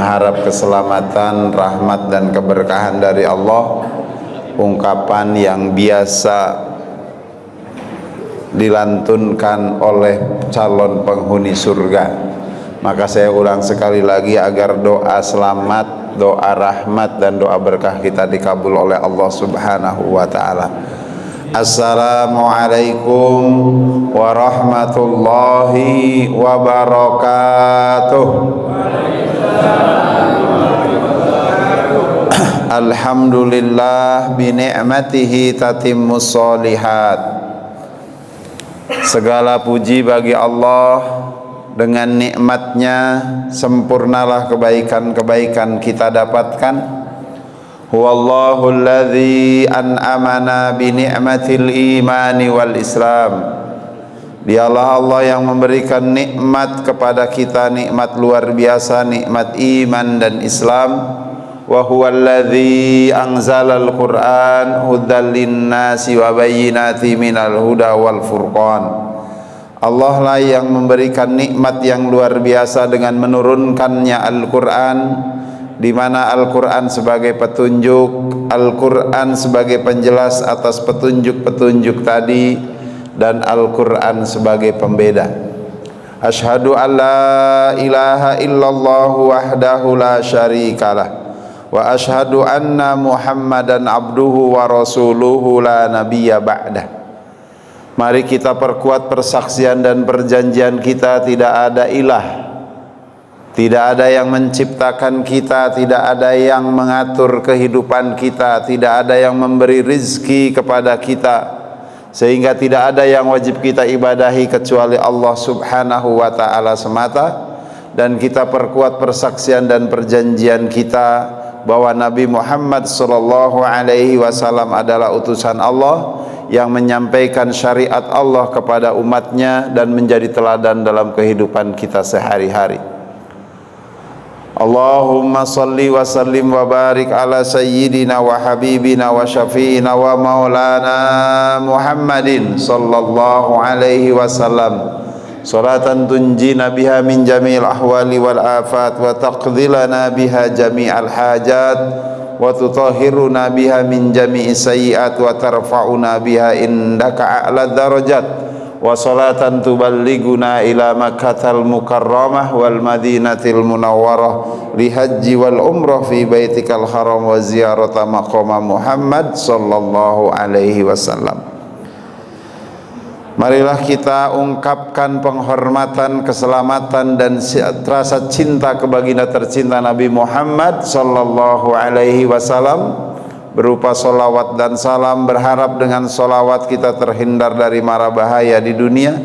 berharap keselamatan, rahmat dan keberkahan dari Allah, ungkapan yang biasa dilantunkan oleh calon penghuni surga. Maka saya ulang sekali lagi agar doa selamat, doa rahmat dan doa berkah kita dikabul oleh Allah Subhanahu wa taala. Assalamualaikum warahmatullahi wabarakatuh. Alhamdulillah bi ni'matihi tatimmus sholihat. Segala puji bagi Allah, dengan nikmatnya sempurnalah kebaikan-kebaikan kita dapatkan. Huwallahu alladzi an'amana bi ni'matil imani wal islam. Dialah Allah yang memberikan nikmat kepada kita, nikmat luar biasa, nikmat iman dan Islam. Wa huwallazi anzalal Qur'an hudan linnasi wa bayyinatin minal huda wal furqan. Allah lah yang memberikan nikmat yang luar biasa dengan menurunkannya Al-Qur'an, di mana Al-Qur'an sebagai petunjuk, Al-Qur'an sebagai penjelas atas petunjuk-petunjuk tadi, dan Al-Qur'an sebagai pembeda. Asyhadu an la ilaha illallah wahdahu la syarikalah wa asyhadu anna Muhammadan abduhu wa rasuluhu la nabiyya ba'dah. Mari kita perkuat persaksian dan perjanjian kita, tidak ada ilah, tidak ada yang menciptakan kita, tidak ada yang mengatur kehidupan kita, tidak ada yang memberi rizki kepada kita, sehingga tidak ada yang wajib kita ibadahi kecuali Allah Subhanahu wa ta'ala semata. Dan kita perkuat persaksian dan perjanjian kita bahwa Nabi Muhammad sallallahu alaihi wasallam adalah utusan Allah yang menyampaikan syariat Allah kepada umatnya dan menjadi teladan dalam kehidupan kita sehari-hari. Allahumma salli wa sallim wa barik ala sayyidina wa habibina wa syafi'ina wa maulana Muhammadin sallallahu alaihi wasallam salatan tunjina biha min jami'il ahwali wal afat wa taqdhilana biha jami'al hajat wa tutahhiruna biha min jami'i sayyi'at wa tarfa'una biha indaka a'la darajat wa salatan tuballighuna ila Makkatal Mukarramah wal Madinatil Munawwarah li haji wal umrah fi baitikal haram wa ziyarata maqam Muhammad sallallahu alaihi wasallam. Marilah kita ungkapkan penghormatan, keselamatan dan rasa cinta ke baginda tercinta Nabi Muhammad sallallahu alaihi wasallam berupa solawat dan salam, berharap dengan solawat kita terhindar dari mara bahaya di dunia.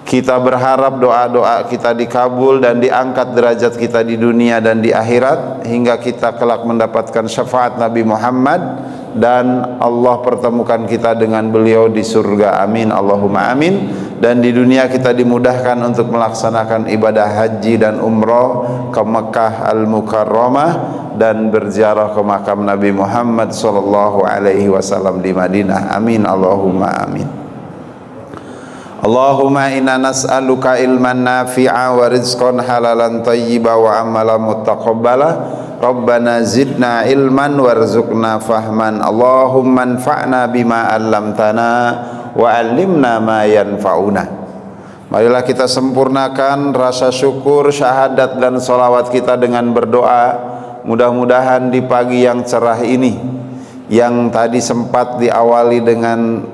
Kita berharap doa-doa kita dikabul dan diangkat derajat kita di dunia dan di akhirat, hingga kita kelak mendapatkan syafaat Nabi Muhammad dan Allah pertemukan kita dengan beliau di surga. Amin Allahumma amin. Dan di dunia kita dimudahkan untuk melaksanakan ibadah haji dan umrah ke Mekah Al-Mukarramah dan berziarah ke makam Nabi Muhammad sallallahu alaihi wasallam di Madinah. Amin Allahumma amin. Allahumma inna nas'aluka ilman nafi'a wa rizqan halalan thayyiba wa amalan mutaqabbala. Rabbana zidna ilman warzuqna fahman. Allahumma anfa'na bima 'allamtana wa 'allimna ma yanfa'una. Marilah kita sempurnakan rasa syukur, syahadat dan salawat kita dengan berdoa. Mudah-mudahan di pagi yang cerah ini, yang tadi sempat diawali dengan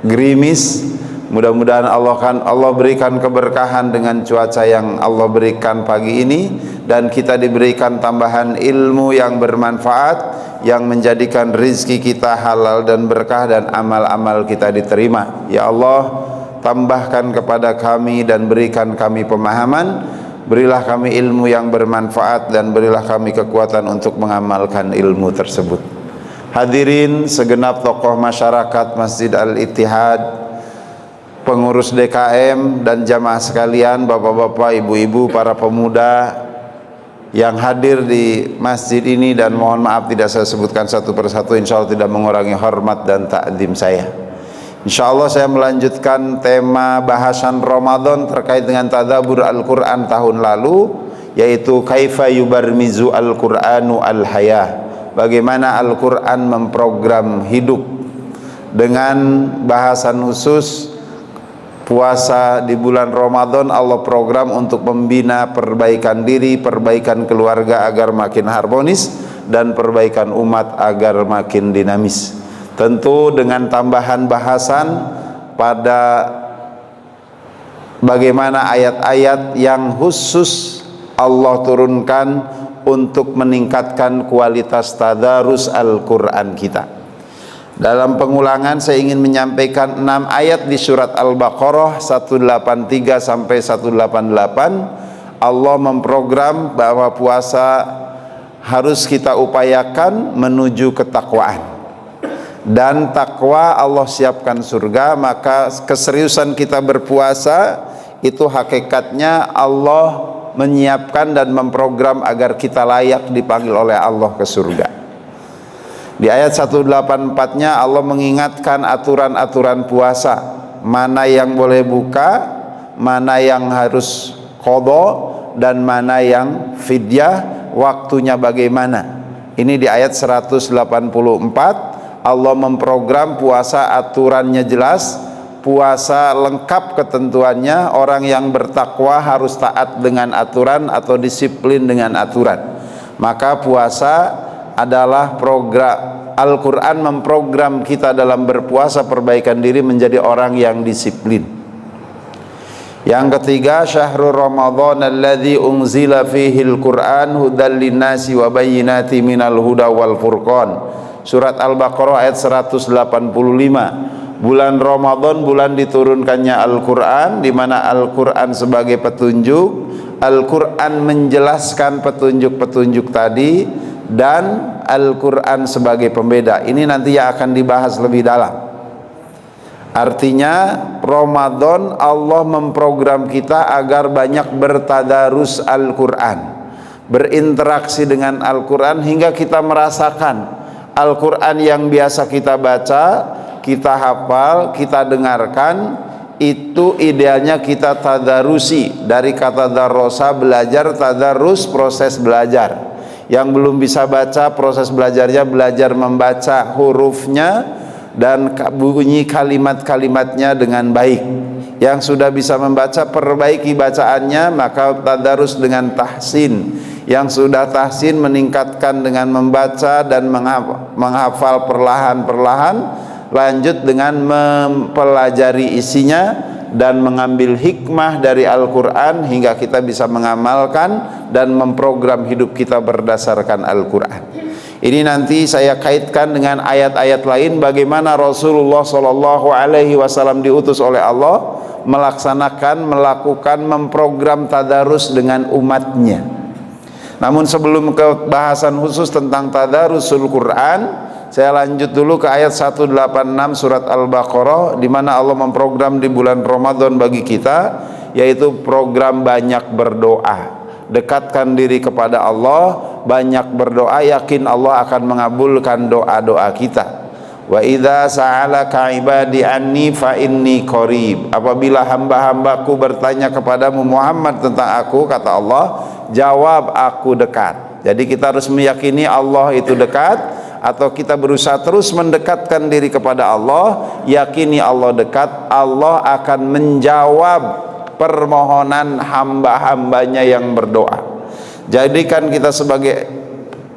gerimis, mudah-mudahan Allah berikan keberkahan dengan cuaca yang Allah berikan pagi ini, dan kita diberikan tambahan ilmu yang bermanfaat yang menjadikan rizki kita halal dan berkah dan amal-amal kita diterima. Ya Allah, tambahkan kepada kami dan berikan kami pemahaman, berilah kami ilmu yang bermanfaat dan berilah kami kekuatan untuk mengamalkan ilmu tersebut. Hadirin segenap tokoh masyarakat Masjid Al-Ittihad, pengurus DKM dan jamaah sekalian, bapak-bapak, ibu-ibu, para pemuda yang hadir di masjid ini, dan mohon maaf tidak saya sebutkan satu persatu, insya Allah tidak mengurangi hormat dan ta'zim saya. Insya Allah saya melanjutkan tema bahasan Ramadan terkait dengan tadabbur Al-Quran tahun lalu, yaitu kaifa yubarmizu al-Qur'anu al-hayah, bagaimana Al-Quran memprogram hidup. Dengan bahasan khusus puasa di bulan Ramadan, Allah program untuk membina perbaikan diri, perbaikan keluarga agar makin harmonis, dan perbaikan umat agar makin dinamis. Tentu dengan tambahan bahasan pada bagaimana ayat-ayat yang khusus Allah turunkan untuk meningkatkan kualitas tadarus Al-Quran kita. Dalam pengulangan saya ingin menyampaikan 6 ayat di surat Al-Baqarah 183 sampai 188. Allah memprogram bahwa puasa harus kita upayakan menuju ketakwaan, dan takwa Allah siapkan surga. Maka keseriusan kita berpuasa itu hakikatnya Allah menyiapkan dan memprogram agar kita layak dipanggil oleh Allah ke surga. Di ayat 184-nya Allah mengingatkan aturan-aturan puasa, mana yang boleh buka, mana yang harus qadha, dan mana yang fidyah, waktunya bagaimana. Ini di ayat 184 Allah memprogram puasa, aturannya jelas, puasa lengkap ketentuannya. Orang yang bertakwa harus taat dengan aturan atau disiplin dengan aturan. Maka puasa adalah program. Al-Quran memprogram kita dalam berpuasa, perbaikan diri menjadi orang yang disiplin. Yang ketiga, syahrul Ramadan alladzi unzila fihi al-Quran hudal linnasi wa bayyinati minal huda wal furqan. Surat Al-Baqarah ayat 185. Bulan Ramadan bulan diturunkannya Al-Quran, di mana Al-Quran sebagai petunjuk, Al-Quran menjelaskan petunjuk-petunjuk tadi, dan Al-Quran sebagai pembeda. Ini nanti yang akan dibahas lebih dalam. Artinya Ramadan Allah memprogram kita agar banyak bertadarus Al-Quran, berinteraksi dengan Al-Quran, hingga kita merasakan Al-Quran yang biasa kita baca, kita hafal, kita dengarkan, itu idealnya kita tadarusi. Dari kata darosa, belajar, tadarus, proses belajar. Yang belum bisa baca, proses belajarnya belajar membaca hurufnya dan bunyi kalimat-kalimatnya dengan baik. Yang sudah bisa membaca, perbaiki bacaannya, maka tadarus dengan tahsin. Yang sudah tahsin, meningkatkan dengan membaca dan menghafal perlahan-perlahan. Lanjut dengan mempelajari isinya dan mengambil hikmah dari Al-Quran hingga kita bisa mengamalkan dan memprogram hidup kita berdasarkan Al-Quran. Ini nanti saya kaitkan dengan ayat-ayat lain, bagaimana Rasulullah SAW diutus oleh Allah melaksanakan, melakukan, memprogram tadarus dengan umatnya. Namun sebelum ke bahasan khusus tentang tadarusul Quran, saya lanjut dulu ke ayat 186 surat Al-Baqarah, di mana Allah memprogram di bulan Ramadan bagi kita, yaitu program banyak berdoa. Dekatkan diri kepada Allah, banyak berdoa, yakin Allah akan mengabulkan doa-doa kita. Wa idza sa'alaka ibadi anni fa inni qarib. Apabila hamba-hambaku bertanya kepadamu Muhammad tentang aku, kata Allah, jawab, aku dekat. Jadi kita harus meyakini Allah itu dekat, atau kita berusaha terus mendekatkan diri kepada Allah, yakini Allah dekat, Allah akan menjawab permohonan hamba-hambanya yang berdoa. Jadikan kita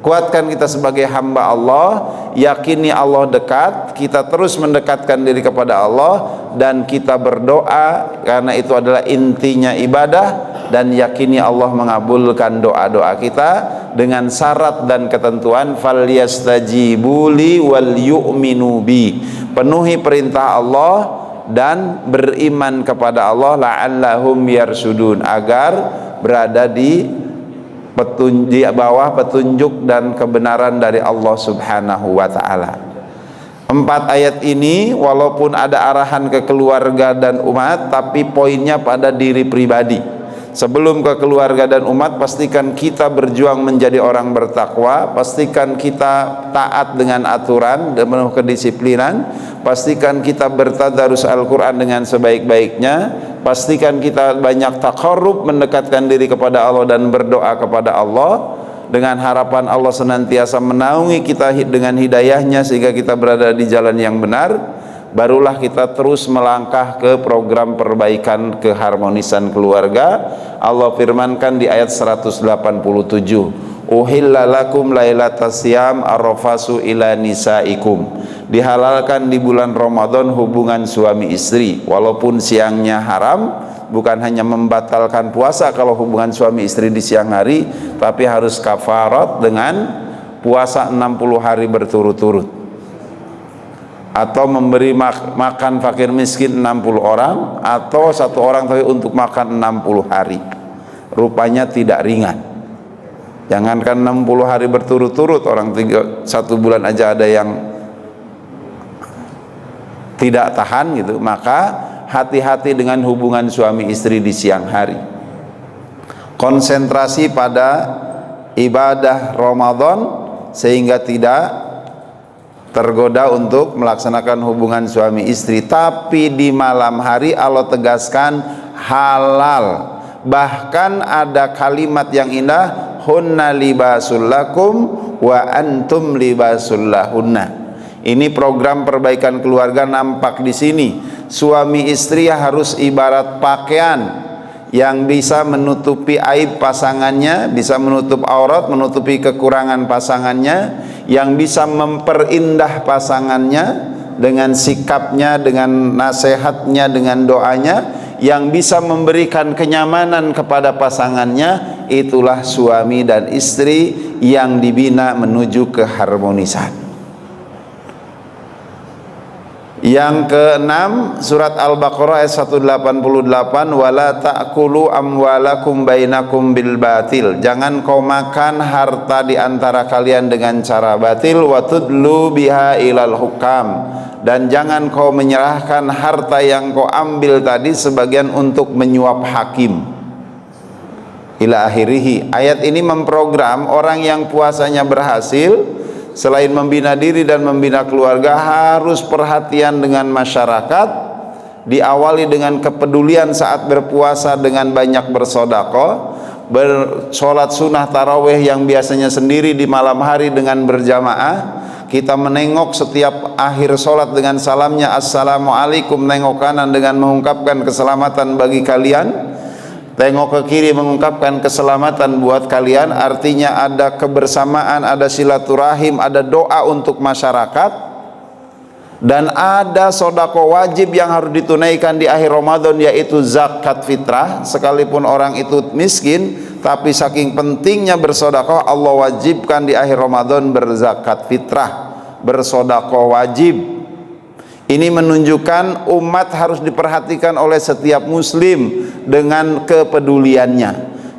kuatkan kita sebagai hamba Allah, yakini Allah dekat, kita terus mendekatkan diri kepada Allah, dan kita berdoa, karena itu adalah intinya ibadah, dan yakini Allah mengabulkan doa-doa kita dengan syarat dan ketentuan falyastajibu li wal yu'minu bi. Penuhi perintah Allah dan beriman kepada Allah, la'allahum yarsudun, agar berada di bawah petunjuk dan kebenaran dari Allah Subhanahu wa ta'ala. 4 ayat ini walaupun ada arahan ke keluarga dan umat, tapi poinnya pada diri pribadi. Sebelum ke keluarga dan umat, pastikan kita berjuang menjadi orang bertakwa, pastikan kita taat dengan aturan dan penuh kedisiplinan, pastikan kita bertadarus Al-Quran dengan sebaik-baiknya, pastikan kita banyak taqarrub, mendekatkan diri kepada Allah dan berdoa kepada Allah, dengan harapan Allah senantiasa menaungi kita dengan hidayahnya sehingga kita berada di jalan yang benar. Barulah kita terus melangkah ke program perbaikan keharmonisan keluarga. Allah firmankan di ayat 187, uhilla lakum lailatas siyam arrafasu ila nisaikum. Dihalalkan di bulan Ramadan hubungan suami istri, walaupun siangnya haram. Bukan hanya membatalkan puasa kalau hubungan suami istri di siang hari, tapi harus kafarat dengan puasa 60 hari berturut-turut, atau memberi makan fakir miskin 60 orang, atau satu orang tapi untuk makan 60 hari. Rupanya tidak ringan. Jangankan 60 hari berturut-turut, orang 1 bulan aja ada yang tidak tahan gitu. Maka hati-hati dengan hubungan suami istri di siang hari. Konsentrasi pada ibadah Ramadan sehingga tidak tergoda untuk melaksanakan hubungan suami istri. Tapi di malam hari Allah tegaskan halal. Bahkan ada kalimat yang indah, hunna libasul lakum wa antum libasul lahunna. Ini program perbaikan keluarga nampak di sini. Suami istri harus ibarat pakaian yang bisa menutupi aib pasangannya, bisa menutup aurat, menutupi kekurangan pasangannya, yang bisa memperindah pasangannya dengan sikapnya, dengan nasihatnya, dengan doanya, yang bisa memberikan kenyamanan kepada pasangannya. Itulah suami dan istri yang dibina menuju keharmonisan. Yang keenam, surat Al-Baqarah ayat 188, wala ta'kulu amwalakum bainakum bil batil. Jangan kau makan harta di antara kalian dengan cara batil, wa tudlu biha ilal hukam. Dan jangan kau menyerahkan harta yang kau ambil tadi sebagian untuk menyuap hakim. Ila akhirih. Ayat ini memprogram orang yang puasanya berhasil, selain membina diri dan membina keluarga, harus perhatian dengan masyarakat. Diawali dengan kepedulian saat berpuasa dengan banyak bersedekah, bersolat sunnah tarawih yang biasanya sendiri di malam hari dengan berjamaah. Kita menengok setiap akhir solat dengan salamnya assalamualaikum, nengok kanan dengan mengungkapkan keselamatan bagi kalian, tengok ke kiri mengungkapkan keselamatan buat kalian. Artinya ada kebersamaan, ada silaturahim, ada doa untuk masyarakat, dan ada sedekah wajib yang harus ditunaikan di akhir Ramadan, yaitu zakat fitrah. Sekalipun orang itu miskin, tapi saking pentingnya bersedekah, Allah wajibkan di akhir Ramadan berzakat fitrah, bersedekah wajib. Ini menunjukkan umat harus diperhatikan oleh setiap muslim dengan kepeduliannya.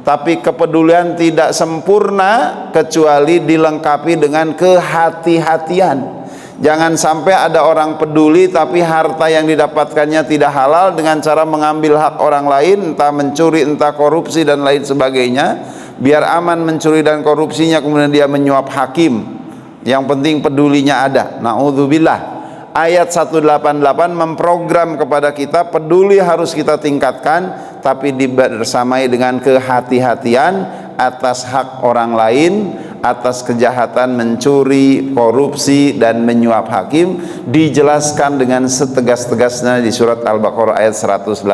Tapi kepedulian tidak sempurna kecuali dilengkapi dengan kehati-hatian. Jangan sampai ada orang peduli tapi harta yang didapatkannya tidak halal dengan cara mengambil hak orang lain, entah mencuri, entah korupsi dan lain sebagainya. Biar aman mencuri dan korupsinya, kemudian dia menyuap hakim. Yang penting pedulinya ada. Na'udzubillah. Ayat 188 memprogram kepada kita peduli harus kita tingkatkan, tapi dibersamai dengan kehati-hatian atas hak orang lain, atas kejahatan mencuri, korupsi dan menyuap hakim. Dijelaskan dengan setegas-tegasnya di surat Al-Baqarah ayat 188,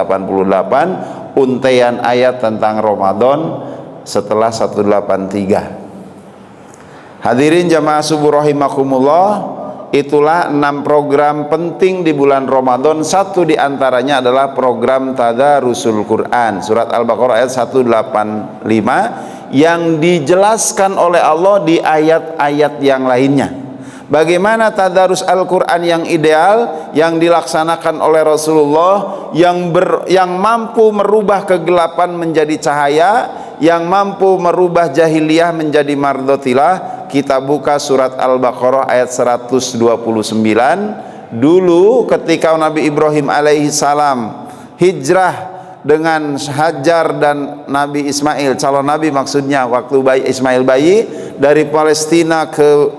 untaian ayat tentang Ramadan setelah 183. Hadirin jamaah subuh rahimakumullah. Itulah 6 program penting di bulan Ramadan. Satu di antaranya adalah program Tadarusul Quran, surat Al-Baqarah ayat 185, yang dijelaskan oleh Allah di ayat-ayat yang lainnya. Bagaimana tadarus Al-Quran yang ideal, yang dilaksanakan oleh Rasulullah, yang mampu merubah kegelapan menjadi cahaya, yang mampu merubah jahiliyah menjadi mardotilah. Kita buka surat Al-Baqarah ayat 129. Dulu ketika Nabi Ibrahim alaihi salam hijrah dengan Hajar dan Nabi Ismail, calon Nabi maksudnya, waktu Ismail bayi dari Palestina ke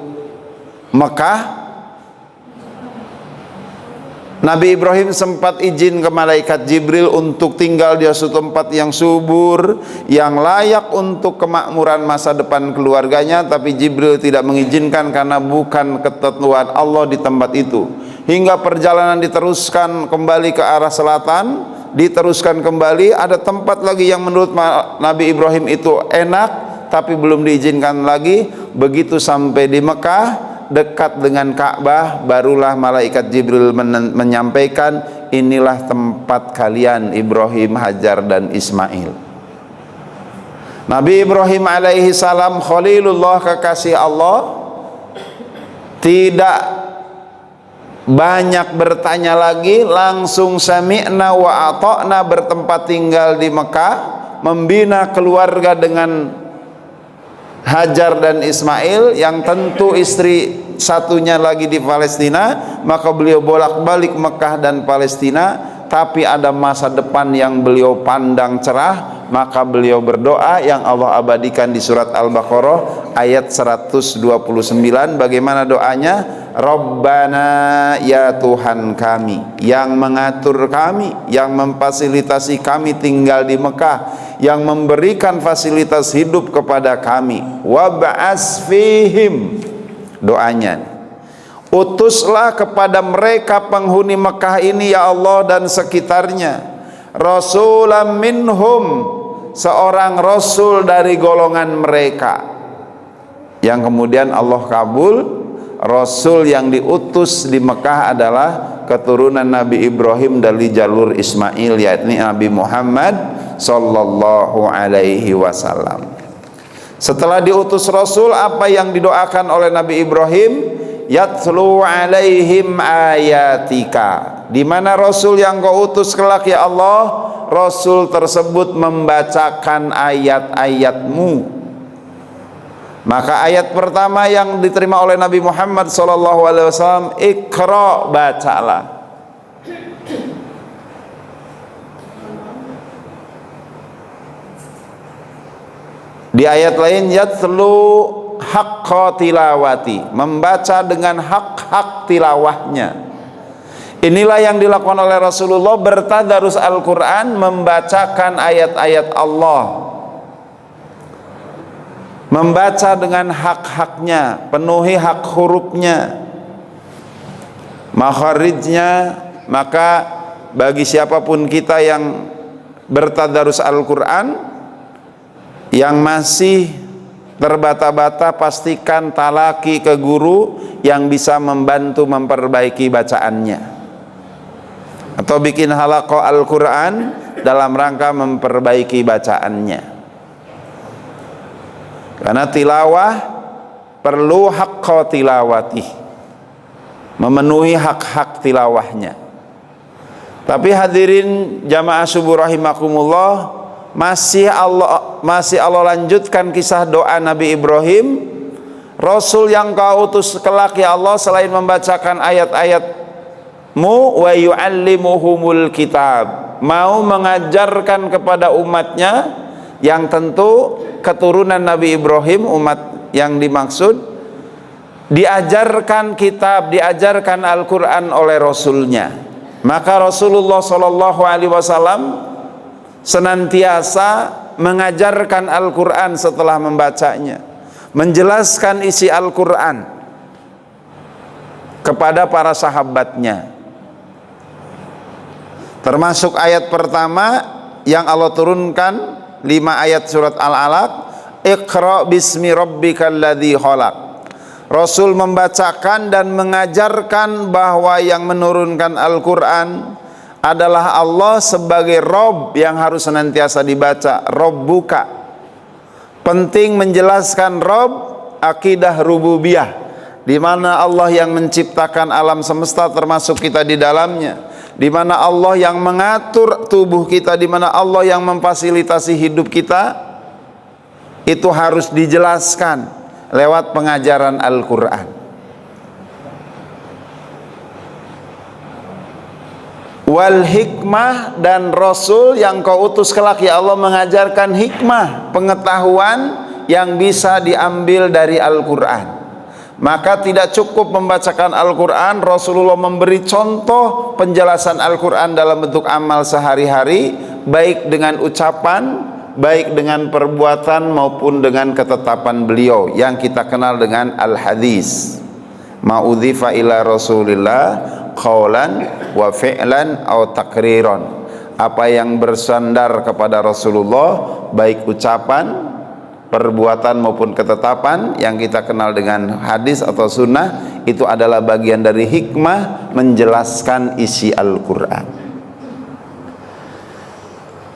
Mekah, Nabi Ibrahim sempat izin ke malaikat Jibril untuk tinggal di suatu tempat yang subur, yang layak untuk kemakmuran masa depan keluarganya, tapi Jibril tidak mengizinkan karena bukan ketentuan Allah di tempat itu. Hingga perjalanan diteruskan kembali ke arah selatan, diteruskan kembali, ada tempat lagi yang menurut Nabi Ibrahim itu enak, tapi belum diizinkan lagi. Begitu sampai di Mekah, dekat dengan Ka'bah, barulah malaikat Jibril menyampaikan, inilah tempat kalian Ibrahim, Hajar dan Ismail. Nabi Ibrahim alaihi salam Khalilullah, kekasih Allah, tidak banyak bertanya lagi, langsung sami'na wa ata'na, bertempat tinggal di Mekah, membina keluarga dengan Hajar dan Ismail, yang tentu istri satunya lagi di Palestina. Maka beliau bolak-balik Mekah dan Palestina, tapi ada masa depan yang beliau pandang cerah. Maka beliau berdoa yang Allah abadikan di surat Al-Baqarah ayat 129. Bagaimana doanya? Rabbana, ya Tuhan kami yang mengatur kami, yang memfasilitasi kami tinggal di Mekah, yang memberikan fasilitas hidup kepada kami, wab'as fihim, doanya, utuslah kepada mereka penghuni Mekah ini ya Allah dan sekitarnya, rasulam minhum, seorang rasul dari golongan mereka. Yang kemudian Allah kabul. Rasul yang diutus di Mekah adalah keturunan Nabi Ibrahim dari jalur Ismail, yakni Nabi Muhammad sallallahu alaihi wasallam. Setelah diutus Rasul, apa yang didoakan oleh Nabi Ibrahim? Yatlu alaihim ayatika, di mana Rasul yang kau utus kelak ya Allah, Rasul tersebut membacakan ayat-ayatmu. Maka ayat pertama yang diterima oleh Nabi Muhammad SAW, Iqra, bacalah. Di ayat lain, yatlu haqqa tilawati, membaca dengan hak-hak tilawahnya. Inilah yang dilakukan oleh Rasulullah, bertadarus Al-Quran, membacakan ayat-ayat Allah, membaca dengan hak-haknya, penuhi hak hurufnya, makharijnya. Maka bagi siapapun kita yang bertadarus Al-Quran, yang masih terbata-bata, pastikan talaki ke guru yang bisa membantu memperbaiki bacaannya, atau bikin halaqah Al-Quran dalam rangka memperbaiki bacaannya. Karena tilawah perlu haqqa tilawati, memenuhi hak-hak tilawahnya. Tapi hadirin jamaah subuh rahimakumullah, masih Allah lanjutkan kisah doa Nabi Ibrahim. Rasul yang kau utus kelak ya Allah, selain membacakan ayat-ayatmu, wa yu'allimuhumul kitab, mau mengajarkan kepada umatnya, yang tentu keturunan Nabi Ibrahim, umat yang dimaksud, diajarkan kitab, diajarkan Al-Quran oleh Rasulnya. Maka Rasulullah SAW senantiasa mengajarkan Al-Quran setelah membacanya, menjelaskan isi Al-Quran kepada para sahabatnya. Termasuk ayat pertama yang Allah turunkan, 5 ayat surat Al-Alaq, Iqra bismi rabbikal ladzi khalaq. Rasul membacakan dan mengajarkan bahwa yang menurunkan Al-Quran adalah Allah sebagai Rabb yang harus senantiasa dibaca, Rabbuka. Penting menjelaskan Rabb, akidah rububiyah, di mana Allah yang menciptakan alam semesta termasuk kita di dalamnya, di mana Allah yang mengatur tubuh kita, di mana Allah yang memfasilitasi hidup kita. Itu harus dijelaskan lewat pengajaran Al-Quran. wal hikmah, dan Rasul yang kau utus kelak ya Allah mengajarkan hikmah, pengetahuan yang bisa diambil dari Al-Quran. Maka tidak cukup membacakan Al-Quran, Rasulullah memberi contoh penjelasan Al-Quran dalam bentuk amal sehari-hari, baik dengan ucapan, baik dengan perbuatan maupun dengan ketetapan beliau yang kita kenal dengan al-hadis. Ma'udhifa ila Rasulillah qawlan wa fi'lan aw takriron. Apa yang bersandar kepada Rasulullah, baik ucapan, perbuatan maupun ketetapan yang kita kenal dengan hadis atau sunnah, itu adalah bagian dari hikmah menjelaskan isi Al-Quran.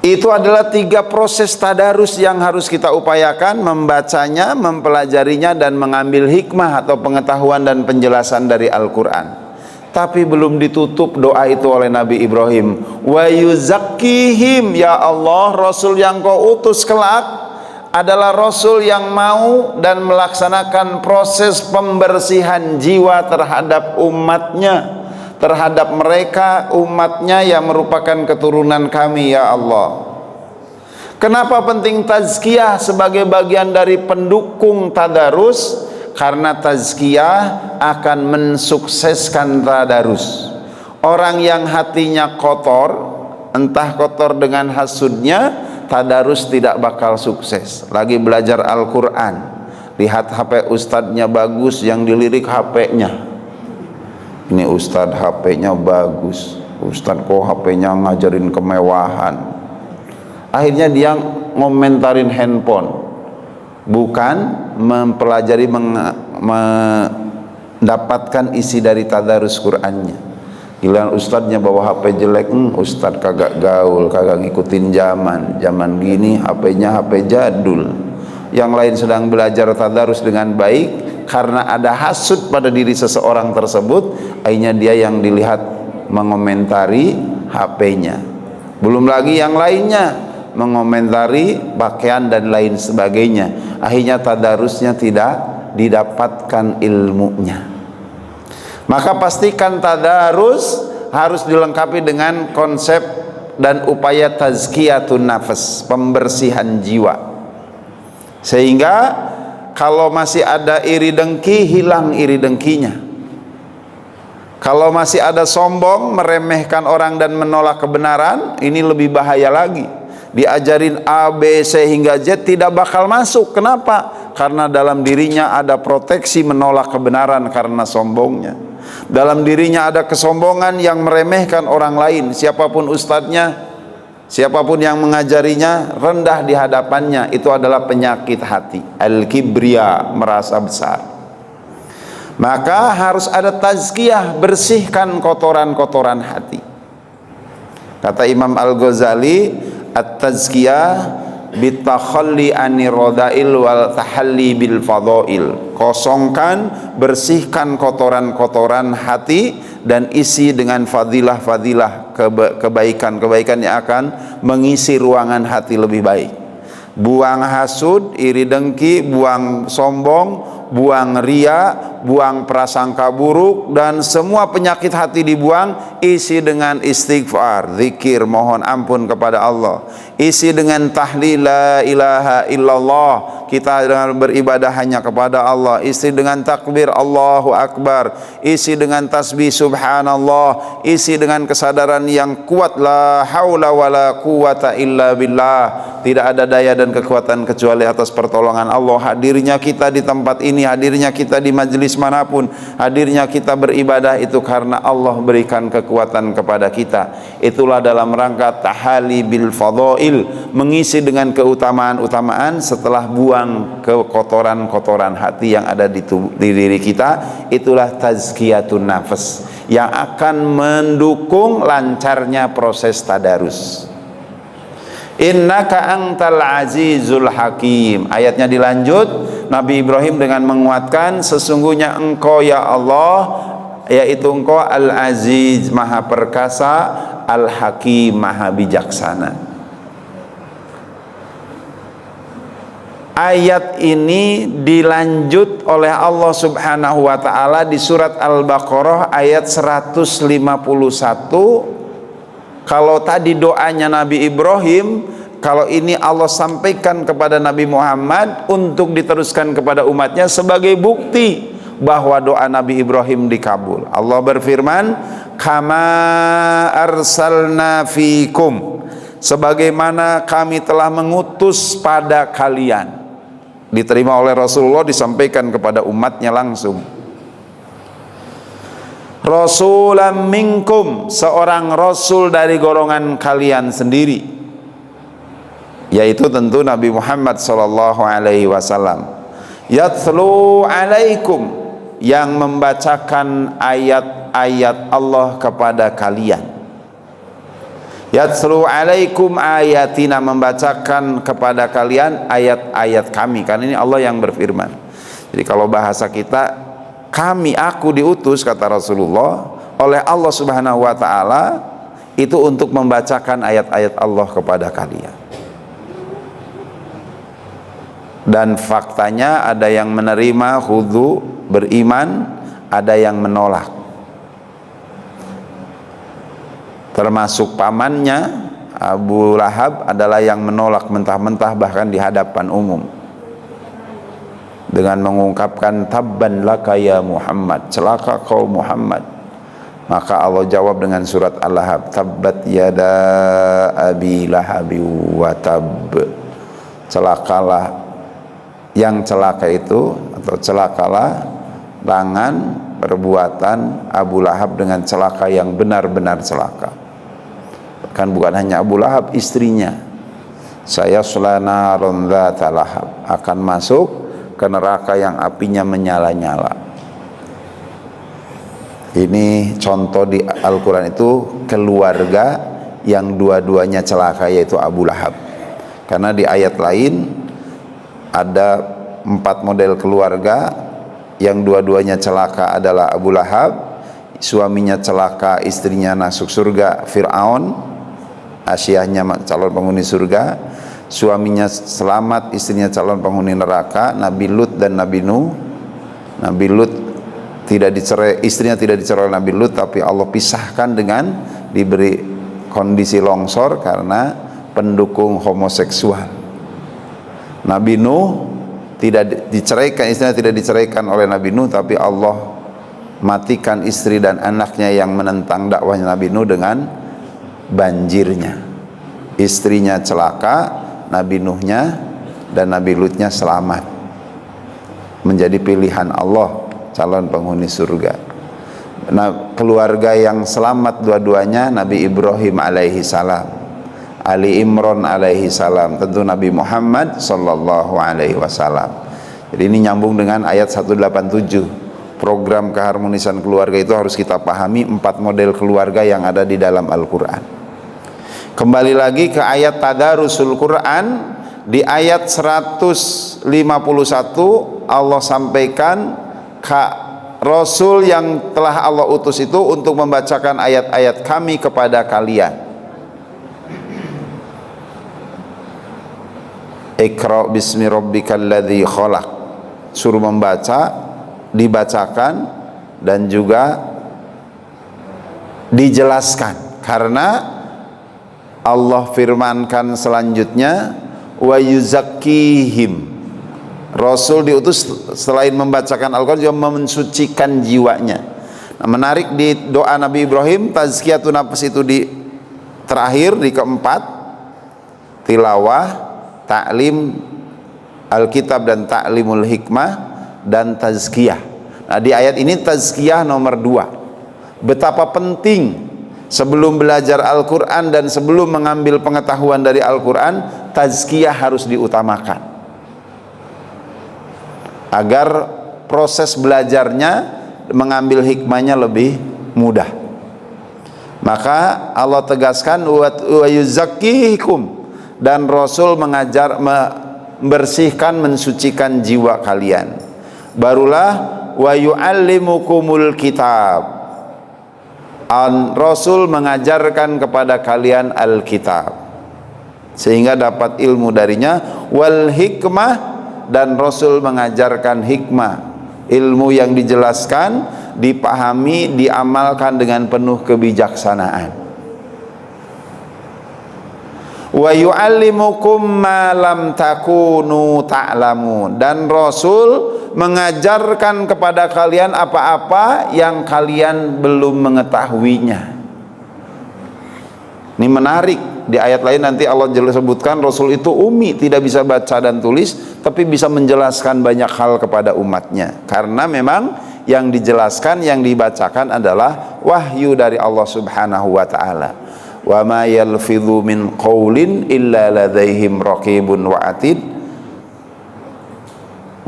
Itu adalah 3 proses tadarus yang harus kita upayakan: membacanya, mempelajarinya, dan mengambil hikmah atau pengetahuan dan penjelasan dari Al-Quran. Tapi belum ditutup doa itu oleh Nabi Ibrahim. Wa yuzakkihim, ya Allah, Rasul yang kau utus kelak adalah Rasul yang mau dan melaksanakan proses pembersihan jiwa terhadap umatnya, terhadap mereka umatnya yang merupakan keturunan kami ya Allah. Kenapa penting tazkiyah sebagai bagian dari pendukung tadarus? Karena tazkiyah akan mensukseskan tadarus. Orang yang hatinya kotor, entah kotor dengan hasudnya, tadarus tidak bakal sukses. Lagi belajar Al-Quran, lihat HP ustadznya bagus, yang dilirik HP-nya. Ini ustadz HP-nya bagus, ustadz kok HP-nya ngajarin kemewahan. Akhirnya dia ngomentarin handphone, bukan mempelajari, mendapatkan isi dari tadarus Qur'annya. Giliran ustadznya bawa HP jelek, ustadz kagak gaul, kagak ngikutin zaman gini, HP-nya HP jadul. Yang lain sedang belajar tadarus dengan baik, karena ada hasud pada diri seseorang tersebut, akhirnya dia yang dilihat mengomentari HP-nya. Belum lagi yang lainnya mengomentari pakaian dan lain sebagainya. Akhirnya tadarusnya tidak didapatkan ilmunya. Maka pastikan tadarus harus dilengkapi dengan konsep dan upaya tazkiyatun nafas, pembersihan jiwa. Sehingga kalau masih ada iri dengki, hilang iri dengkinya. Kalau masih ada sombong, meremehkan orang dan menolak kebenaran, ini lebih bahaya lagi. Diajarin A, B, C hingga Z tidak bakal masuk. Kenapa? Karena dalam dirinya ada proteksi menolak kebenaran karena sombongnya. Dalam dirinya ada kesombongan yang meremehkan orang lain, siapapun ustadznya, siapapun yang mengajarinya, rendah di hadapannya. Itu adalah penyakit hati, al-kibriya, merasa besar. Maka harus ada tazkiyah, bersihkan kotoran-kotoran hati. Kata Imam Al-Ghazali, at-tazkiyah bitakhalli anir rodail wal tahalli bil fadail. Kosongkan, bersihkan kotoran-kotoran hati dan isi dengan fadilah-fadilah, kebaikan-kebaikan yang akan mengisi ruangan hati lebih baik. Buang hasud, iri dengki, buang sombong, buang ria, buang prasangka buruk, dan semua penyakit hati dibuang. Isi dengan istighfar, zikir, mohon ampun kepada Allah. Isi dengan tahlil la ilaha illallah, kita beribadah hanya kepada Allah. Isi dengan takbir Allahu Akbar. Isi dengan tasbih subhanallah. Isi dengan kesadaran yang kuat, la haula wala quwata illa billah, tidak ada daya dan kekuatan kecuali atas pertolongan Allah. Hadirnya kita di tempat ini, hadirnya kita di majelis manapun, hadirnya kita beribadah itu karena Allah berikan kekuatan kepada kita. Itulah dalam rangka tahali bil fadail, mengisi dengan keutamaan-utamaan setelah buang kekotoran-kotoran hati yang ada di diri kita. Itulah tazkiyatun nafas yang akan mendukung lancarnya proses tadarus. Innaka antal azizul hakim. Ayatnya dilanjut, Nabi Ibrahim dengan menguatkan, sesungguhnya engkau ya Allah, yaitu engkau al-aziz, maha perkasa, al-hakim, maha bijaksana. Ayat ini dilanjut oleh Allah Subhanahu wa taala di surat Al-Baqarah ayat 151 Kalau tadi doanya Nabi Ibrahim, kalau ini Allah sampaikan kepada Nabi Muhammad untuk diteruskan kepada umatnya sebagai bukti bahwa doa Nabi Ibrahim dikabul. Allah berfirman, kama arsalna fikum, sebagaimana kami telah mengutus pada kalian. Diterima oleh Rasulullah, disampaikan kepada umatnya langsung. Rasulam minkum, seorang rasul dari golongan kalian sendiri, yaitu tentu Nabi Muhammad sallallahu alaihi wasallam. Yatlu alaikum, yang membacakan ayat-ayat Allah kepada kalian. Yatlu alaikum ayatina, membacakan kepada kalian ayat-ayat kami. Karena ini Allah yang berfirman. Jadi kalau bahasa kita, aku diutus, kata Rasulullah, oleh Allah Subhanahu wa taala itu untuk membacakan ayat-ayat Allah kepada kalian. Dan faktanya ada yang menerima, khudu, beriman, ada yang menolak. Termasuk pamannya Abu Lahab adalah yang menolak mentah-mentah, bahkan di hadapan umum, dengan mengungkapkan tabban laka ya Muhammad, celaka kau Muhammad. Maka Allah jawab dengan surat Al-Lahab, tabbat yada abi lahabi wa tab, celakalah yang celaka itu, atau celakalah tangan perbuatan Abu Lahab dengan celaka yang benar-benar celaka. Bahkan bukan hanya Abu Lahab, istrinya, saya sulana ronda talahab, akan masuk ke neraka yang apinya menyala-nyala. Ini contoh di Al-Quran itu keluarga yang dua-duanya celaka, yaitu Abu Lahab. Karena di ayat lain ada 4 model keluarga yang dua-duanya celaka adalah Abu Lahab, suaminya celaka, istrinya masuk surga, Fir'aun, Asyahnya calon penghuni surga, suaminya selamat, istrinya calon penghuni neraka, Nabi Lut dan Nabi Nuh. Nabi Lut tidak dicerai, istrinya tidak dicerai oleh Nabi Lut, tapi Allah pisahkan dengan diberi kondisi longsor karena pendukung homoseksual. Nabi Nuh tidak diceraikan, istrinya tidak diceraikan oleh Nabi Nuh, tapi Allah matikan istri dan anaknya yang menentang dakwahnya Nabi Nuh dengan banjirnya. Istrinya celaka, Nabi Nuhnya dan Nabi Lutnya selamat, menjadi pilihan Allah calon penghuni surga. Nah, keluarga yang selamat dua-duanya Nabi Ibrahim alaihi salam, Ali Imran alaihi salam, tentu Nabi Muhammad sallallahu alaihi wasallam. Jadi ini nyambung dengan ayat 187. Program keharmonisan keluarga itu harus kita pahami 4 model keluarga yang ada di dalam Al-Quran. Kembali lagi ke ayat Tadarusul Quran, di ayat 151 Allah sampaikan Rasul yang telah Allah utus itu untuk membacakan ayat-ayat kami kepada kalian. Iqra bismi rabbikal ladzi khalaq, suruh membaca, dibacakan, dan juga dijelaskan, karena Allah firmankan selanjutnya, wa yuzakkihim, Rasul diutus selain membacakan Al-Quran juga mensucikan jiwanya. Nah, menarik di doa Nabi Ibrahim, tazkiyatun nafs itu di terakhir, di keempat, tilawah, ta'lim Alkitab dan ta'limul hikmah, dan tazkiyah. Nah, di ayat ini tazkiyah nomor 2. Betapa penting sebelum belajar Al-Quran dan sebelum mengambil pengetahuan dari Al-Quran, tazkiyah harus diutamakan agar proses belajarnya, mengambil hikmahnya lebih mudah. Maka Allah tegaskan wa yuzakkikum, dan Rasul mengajar membersihkan, mensucikan jiwa kalian. Barulah wa yu'allimukumul kitab, Rasul mengajarkan kepada kalian Alkitab sehingga dapat ilmu darinya, wal hikmah, dan Rasul mengajarkan hikmah, ilmu yang dijelaskan, dipahami, diamalkan dengan penuh kebijaksanaan. Wa yu'allimukum ma lam takunu ta'lamun, dan Rasul mengajarkan kepada kalian apa-apa yang kalian belum mengetahuinya. Ini menarik. Di ayat lain nanti Allah jelas sebutkan Rasul itu ummi, tidak bisa baca dan tulis, tapi bisa menjelaskan banyak hal kepada umatnya. Karena memang yang dijelaskan, yang dibacakan adalah wahyu dari Allah Subhanahu wa ta'ala. Wa ma yalfidhu min qawlin illa ladaihim raqibun wa atid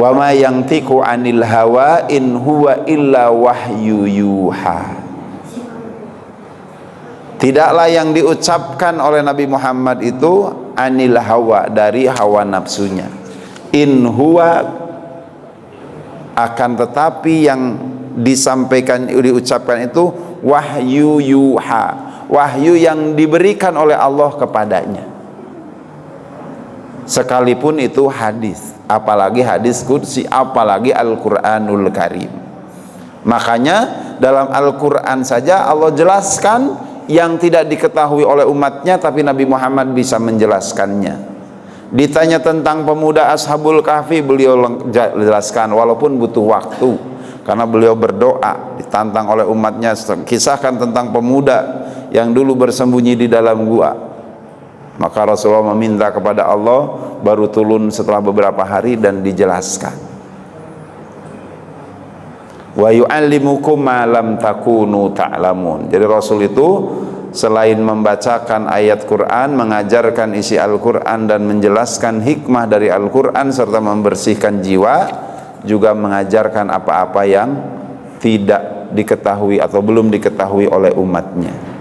wa ma yantiqu anil hawa in huwa illa wahyu yuha. Tidaklah yang diucapkan oleh Nabi Muhammad itu anil hawa, dari hawa nafsunya. In huwa, akan tetapi yang disampaikan, diucapkan itu wahyu yuha, wahyu yang diberikan oleh Allah kepadanya. Sekalipun itu hadis, apalagi hadis qudsi, apalagi Al-Qur'anul Karim. Makanya dalam Al-Qur'an saja Allah jelaskan yang tidak diketahui oleh umatnya, tapi Nabi Muhammad bisa menjelaskannya. Ditanya tentang pemuda Ashabul Kahfi, beliau jelaskan walaupun butuh waktu, karena beliau berdoa, ditantang oleh umatnya, kisahkan tentang pemuda yang dulu bersembunyi di dalam gua. Maka Rasulullah meminta kepada Allah, baru turun setelah beberapa hari dan dijelaskan. Wa yu'allimukum ma lam takunu ta'lamun. Jadi Rasul itu selain membacakan ayat Quran, mengajarkan isi Al-Quran dan menjelaskan hikmah dari Al-Quran serta membersihkan jiwa, juga mengajarkan apa-apa yang tidak diketahui atau belum diketahui oleh umatnya.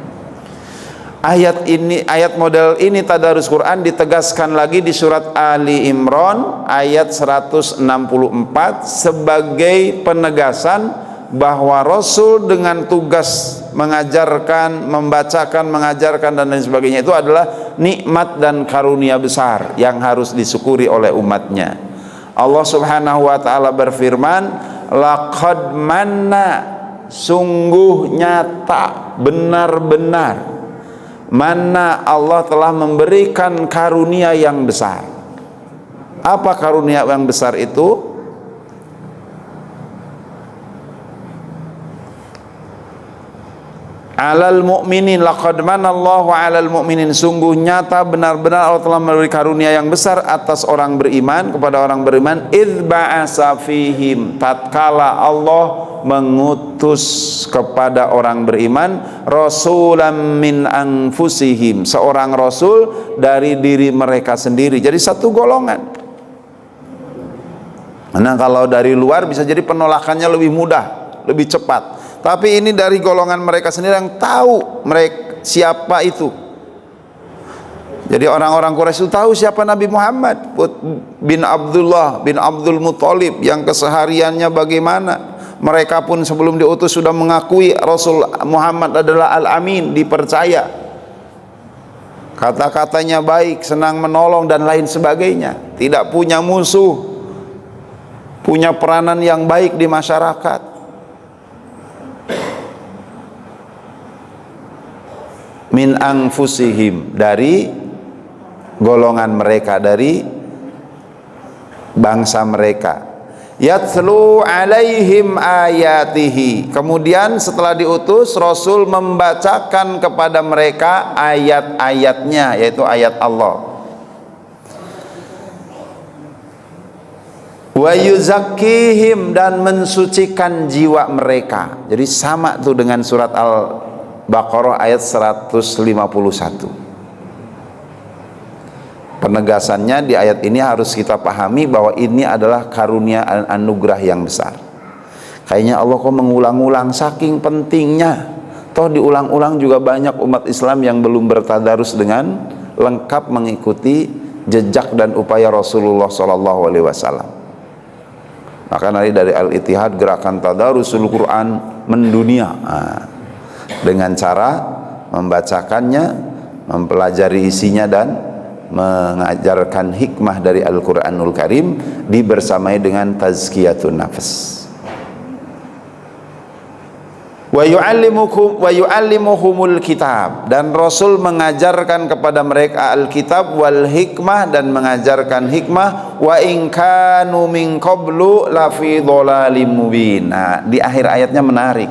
Ayat ini, ayat model ini tadarus Quran ditegaskan lagi di surat Ali Imran ayat 164 sebagai penegasan bahwa Rasul dengan tugas mengajarkan, membacakan, mengajarkan dan lain sebagainya itu adalah nikmat dan karunia besar yang harus disyukuri oleh umatnya. Allah Subhanahu wa taala berfirman, laqad manna, sungguh nyata, benar-benar, mana Allah telah memberikan karunia yang besar. Apa karunia yang besar itu? Alal mu'minin, laqad manallahu alal mu'minin, sungguh nyata benar-benar Allah telah memberi karunia yang besar atas orang beriman, kepada orang beriman. Idz ba'asa fihim, tatkala Allah mengutus kepada orang beriman rasulam min anfusihim, seorang rasul dari diri mereka sendiri. Jadi satu golongan. Nah, kalau dari luar bisa jadi penolakannya lebih mudah, lebih cepat. Tapi ini dari golongan mereka sendiri yang tahu mereka siapa itu. Jadi orang-orang Quraisy itu tahu siapa Nabi Muhammad bin Abdullah bin Abdul Muthalib, yang kesehariannya bagaimana. Mereka pun sebelum diutus sudah mengakui Rasul Muhammad adalah Al-Amin, dipercaya. Kata-katanya baik, senang menolong dan lain sebagainya. Tidak punya musuh, punya peranan yang baik di masyarakat. Min anfusihim, dari golongan mereka, dari bangsa mereka. Yatlu alaihim ayatihi, kemudian setelah diutus Rasul membacakan kepada mereka ayat-ayatnya, yaitu ayat Allah. Wa yuzakkihim, dan mensucikan jiwa mereka. Jadi sama tuh dengan surat Al-Baqarah ayat 151. Penegasannya di ayat ini harus kita pahami bahwa ini adalah karunia anugerah yang besar. Kayaknya Allah kok mengulang-ulang, saking pentingnya. Toh diulang-ulang juga banyak umat Islam yang belum bertadarus dengan lengkap mengikuti jejak dan upaya Rasulullah SAW. Maka nanti dari Al-Ittihad, gerakan Tadarusul Quran mendunia, dengan cara membacakannya, mempelajari isinya, dan mengajarkan hikmah dari Al-Quranul Karim dibersamai dengan tazkiyatun nafs. wa yu'allimuhumul kitab, dan Rasul mengajarkan kepada mereka alkitab wal hikmah, dan mengajarkan hikmah, wa in kanu min qablu lafi dhalalim mubin. Nah, di akhir ayatnya menarik.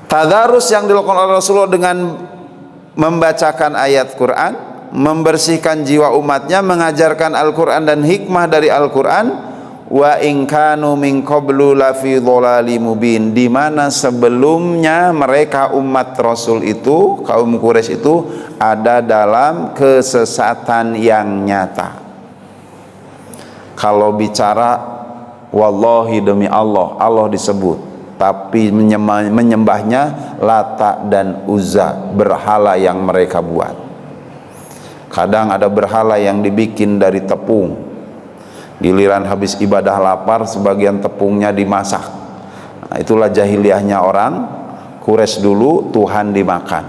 Tadarus yang dilakukan oleh Rasulullah dengan membacakan ayat Quran, membersihkan jiwa umatnya, mengajarkan Al-Quran dan hikmah dari Al-Quran. Wa in kanu min qablu lafi dhalalim mubin, di mana sebelumnya mereka umat Rasul itu, kaum Quraisy itu ada dalam kesesatan yang nyata. Kalau bicara wallahi, demi Allah, Allah disebut, tapi menyembahnya Lata dan Uzza, berhala yang mereka buat. Kadang ada berhala yang dibikin dari tepung, giliran habis ibadah lapar, sebagian tepungnya dimasak. Nah, itulah jahiliyahnya orang Quraisy dulu, Tuhan dimakan.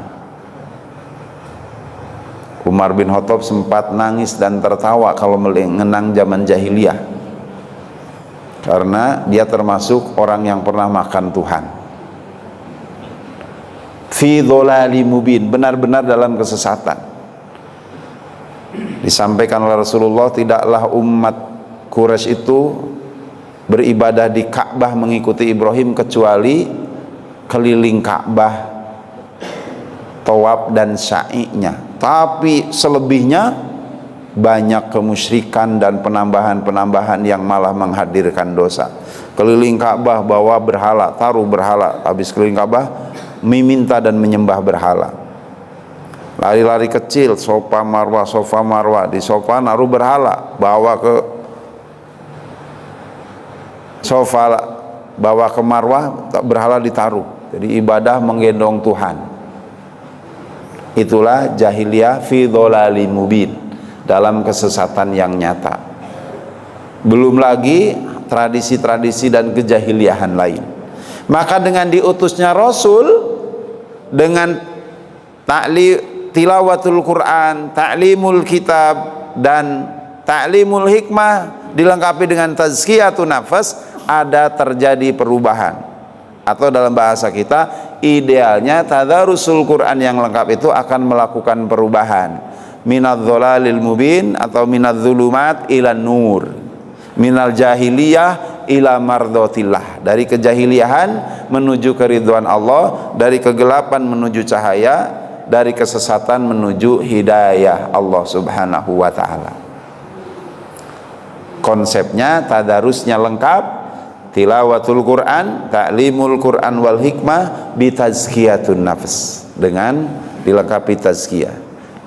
Umar bin Khattab sempat nangis dan tertawa kalau mengenang zaman jahiliyah, karena dia termasuk orang yang pernah makan Tuhan. Fi dhalalim mubin, benar-benar dalam kesesatan. Disampaikan oleh Rasulullah, tidaklah umat Quraisy itu beribadah di Ka'bah mengikuti Ibrahim kecuali keliling Ka'bah, tawaf dan sa'inya. Tapi selebihnya banyak kemusyrikan dan penambahan-penambahan yang malah menghadirkan dosa. Keliling Ka'bah bawa berhala, taruh berhala, habis keliling Ka'bah meminta dan menyembah berhala. Lari-lari kecil, sofa marwah, di sofa naruh berhala, bawa ke sofa, bawa ke marwah, berhala ditaruh. Jadi ibadah menggendong Tuhan. Itulah jahiliyah fi dhalalim mubin, dalam kesesatan yang nyata. Belum lagi tradisi-tradisi dan kejahiliahan lain. Maka dengan diutusnya Rasul, dengan tilawatul Quran, ta'limul kitab, dan ta'limul hikmah, dilengkapi dengan tazkiyatun nafas, ada terjadi perubahan. Atau dalam bahasa kita, idealnya tadarusul Quran yang lengkap itu akan melakukan perubahan. Minadz dhalalil mubin atau minadz dzulumat ila nur, minal jahiliyah ila mardhatillah, dari kejahiliahan menuju keridhaan Allah, dari kegelapan menuju cahaya, dari kesesatan menuju hidayah Allah Subhanahu wa taala. Konsepnya tadarusnya lengkap, tilawatul Quran, ta'limul Quran wal hikmah, bitazkiyatun nafs, dengan dilengkapi tazkiyah.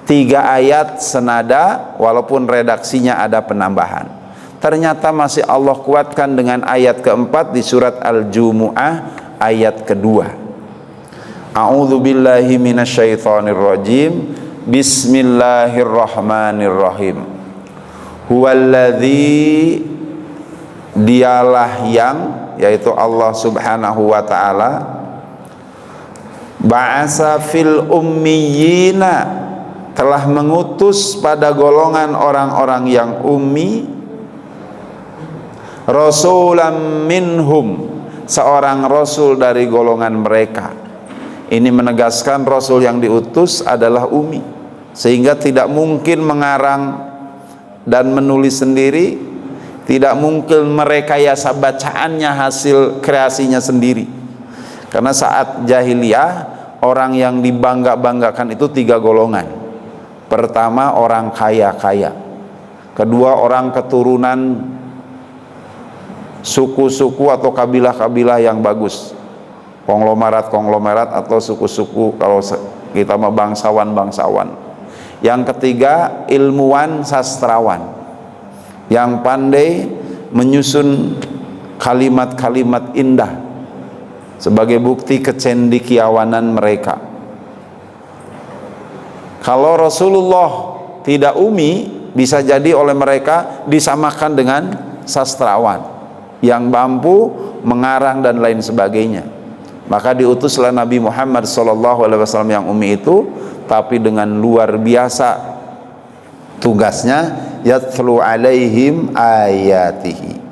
3 ayat senada, walaupun redaksinya ada penambahan. Ternyata masih Allah kuatkan dengan ayat keempat di surat Al-Jumu'ah ayat kedua. A'udzu billahi minasyaitonir rajim. Bismillahirrahmanirrahim. Huwallazi, dialah yang, yaitu Allah Subhanahu wa ta'ala, ba'asa fil ummiyina, telah mengutus pada golongan orang-orang yang ummi, rasulam minhum, seorang rasul dari golongan mereka. Ini menegaskan rasul yang diutus adalah ummi, sehingga tidak mungkin mengarang dan menulis sendiri, tidak mungkin merekayasa bacaannya hasil kreasinya sendiri. Karena saat jahiliyah, orang yang dibangga-banggakan itu 3 golongan. Pertama, orang kaya-kaya. Kedua, orang keturunan suku-suku atau kabilah-kabilah yang bagus, konglomerat-konglomerat atau suku-suku, kalau kita mah bangsawan-bangsawan. Yang ketiga, ilmuwan, sastrawan, yang pandai menyusun kalimat-kalimat indah sebagai bukti kecendekiawanan mereka. Kalau Rasulullah tidak ummi, bisa jadi oleh mereka disamakan dengan sastrawan yang mampu mengarang dan lain sebagainya. Maka diutuslah Nabi Muhammad SAW yang ummi itu, tapi dengan luar biasa tugasnya, yatlu alaihim ayatihi,